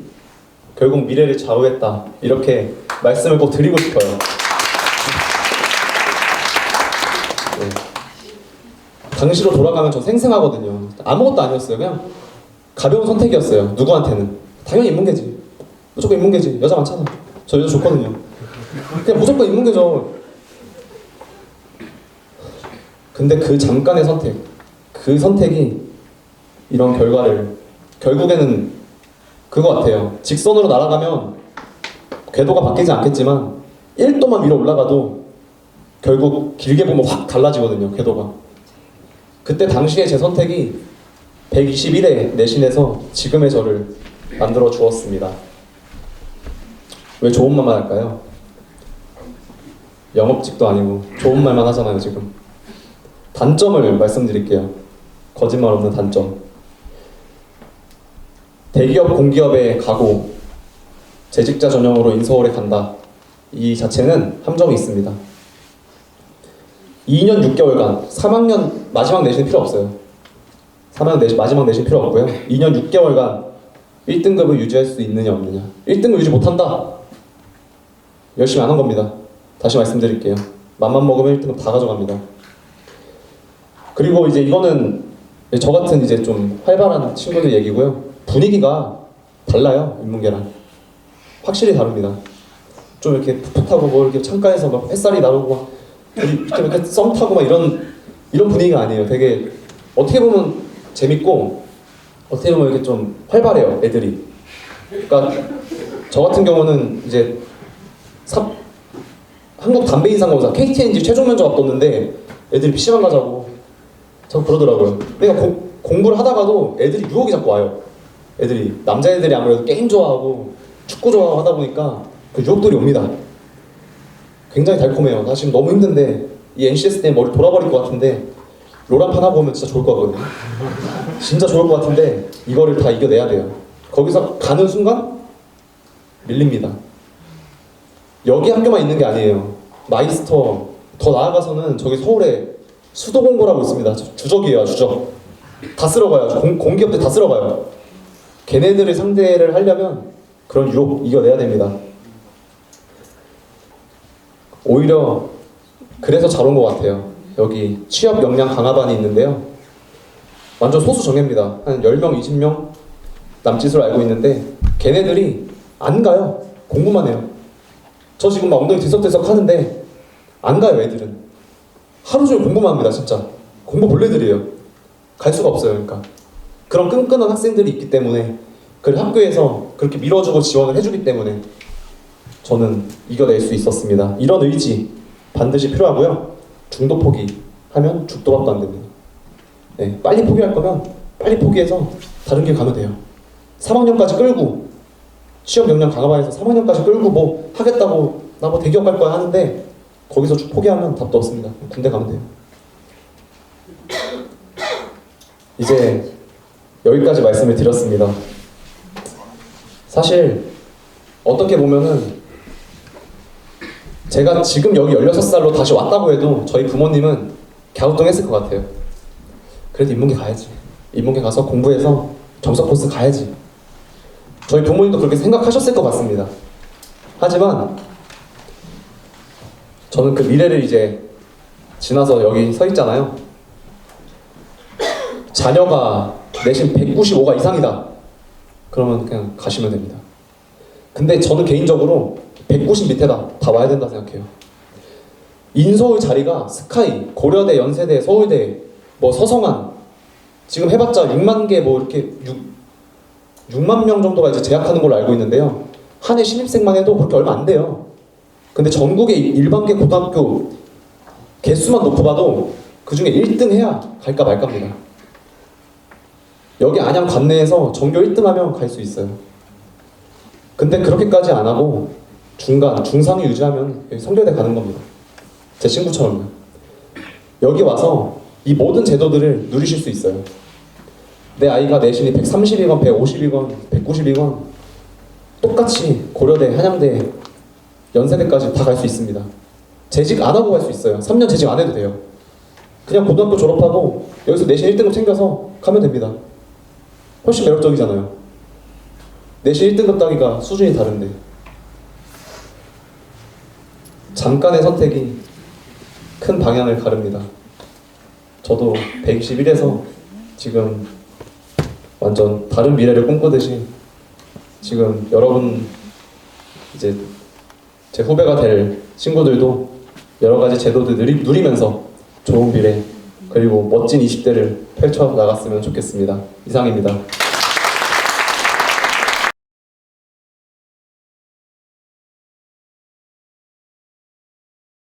결국 미래를 좌우했다. 이렇게 말씀을 꼭 드리고 싶어요. 네. 당시로 돌아가면 저 생생하거든요. 아무것도 아니었어요. 그냥 가벼운 선택이었어요. 누구한테는. 당연히 인문계지. 무조건 인문계지. 여자 많잖아. 저 여자 좋거든요. 그냥 무조건 인문계죠. 근데 그 잠깐의 선택, 그 선택이 이런 결과를 결국에는 그거 같아요. 직선으로 날아가면 궤도가 바뀌지 않겠지만 1도만 위로 올라가도 결국 길게 보면 확 달라지거든요. 궤도가. 그때 당시에 제 선택이 121회 내신에서 지금의 저를 만들어 주었습니다. 왜 좋은 말만 할까요? 영업직도 아니고 좋은 말만 하잖아요 지금. 단점을 말씀드릴게요. 거짓말 없는 단점. 대기업 공기업에 가고 재직자 전형으로 인서울에 간다. 이 자체는 함정이 있습니다. 2년 6개월간 3학년 마지막 내신 필요 없어요. 3학년 내신 마지막 내신 필요 없고요. 2년 6개월간 1등급을 유지할 수 있느냐 없느냐. 1등급 유지 못한다. 열심히 안 한 겁니다. 다시 말씀드릴게요. 맘만 먹으면 1등급 다 가져갑니다. 그리고 이제 이거는 저 같은 이제 좀 활발한 친구들 얘기고요. 분위기가 달라요. 인문계랑 확실히 다릅니다. 좀 이렇게 풋풋하고 뭐 이렇게 창가에서 막 햇살이 나오고 막 이렇게 썸 타고 막 이런 분위기가 아니에요. 되게 어떻게 보면 재밌고 어떻게 보면 이렇게 좀 활발해요. 애들이. 그러니까 저 같은 경우는 이제 한국 담배인상공사 KTNG 최종 면접 앞뒀는데 애들이 PC방 가자고 자꾸 그러더라고요. 그러니까 공부를 하다가도 애들이 유혹이 자꾸 와요. 애들이 남자애들이 아무래도 게임 좋아하고 축구 좋아하고 하다 보니까 그 유혹들이 옵니다. 굉장히 달콤해요. 나 지금 너무 힘든데 이 NCS 때문에 머리 돌아버릴 것 같은데 롤한판 하고 오면 진짜 좋을 것 같거든요. 진짜 좋을 것 같은데 이거를 다 이겨내야 돼요. 거기서 가는 순간 밀립니다. 여기 학교만 있는 게 아니에요. 마이스터 더 나아가서는 저기 서울에 수도공고라고 있습니다. 주적이에요. 주적. 다 쓸어가요. 공기업들 다 쓸어가요. 걔네들을 상대를 하려면 그런 유혹 이겨내야 됩니다. 오히려 그래서 잘 온 것 같아요. 여기 취업 역량 강화반이 있는데요. 완전 소수 정예입니다. 한 10명, 20명 남짓으로 알고 있는데 걔네들이 안 가요. 공부만 해요. 저 지금 막 엉덩이 들썩들썩 하는데 안 가요, 애들은. 하루 종일 공부만 합니다, 진짜. 공부 본래들이에요. 갈 수가 없어요, 그러니까. 그런 끈끈한 학생들이 있기 때문에, 그 학교에서 그렇게 밀어주고 지원을 해주기 때문에 저는 이겨낼 수 있었습니다. 이런 의지 반드시 필요하고요. 중도 포기하면 죽도밥도 안 됩니다. 네, 빨리 포기할 거면 빨리 포기해서 다른 길 가면 돼요. 3학년까지 끌고, 시험 역량 강화반에서 3학년까지 끌고 뭐 하겠다고 나 뭐 대기업 갈 거야 하는데 거기서 포기하면 답도 없습니다. 군대 가면 돼요. 이제 여기까지 말씀을 드렸습니다. 사실 어떻게 보면은 제가 지금 여기 16살로 다시 왔다고 해도 저희 부모님은 갸우뚱했을 것 같아요. 그래도 인문계 가야지. 인문계 가서 공부해서 정석 코스 가야지. 저희 부모님도 그렇게 생각하셨을 것 같습니다. 하지만 저는 그 미래를 이제 지나서 여기 서 있잖아요. 자녀가 내신 195가 이상이다. 그러면 그냥 가시면 됩니다. 근데 저는 개인적으로 190 밑에다 다 와야 된다 생각해요. 인서울 자리가 스카이, 고려대, 연세대, 서울대, 뭐 서성한 지금 해봤자 6만 개 뭐 이렇게 6만 명 정도가 이제 재학하는 걸로 알고 있는데요. 한 해 신입생만 해도 그렇게 얼마 안 돼요. 근데 전국의 일반계 고등학교 개수만 놓고 봐도 그 중에 1등 해야 갈까 말까입니다. 여기 안양 관내에서 전교 1등하면 갈 수 있어요. 근데 그렇게까지 안 하고 중간, 중상위 유지하면 여기 성결대 가는 겁니다. 제 친구처럼요. 여기 와서 이 모든 제도들을 누리실 수 있어요. 내 아이가 내신이 130이건 150이건 190이건 똑같이 고려대, 한양대, 연세대까지 다 갈 수 있습니다. 재직 안 하고 갈 수 있어요. 3년 재직 안 해도 돼요. 그냥 고등학교 졸업하고 여기서 내신 1등급 챙겨서 가면 됩니다. 훨씬 매력적이잖아요. 내신 1등급 따기가 수준이 다른데. 잠깐의 선택이 큰 방향을 가릅니다. 저도 121에서 지금 완전 다른 미래를 꿈꾸듯이 지금 여러분 이제 제 후배가 될 친구들도 여러 가지 제도들 누리면서 좋은 미래 그리고 멋진 20대를 펼쳐 나갔으면 좋겠습니다. 이상입니다.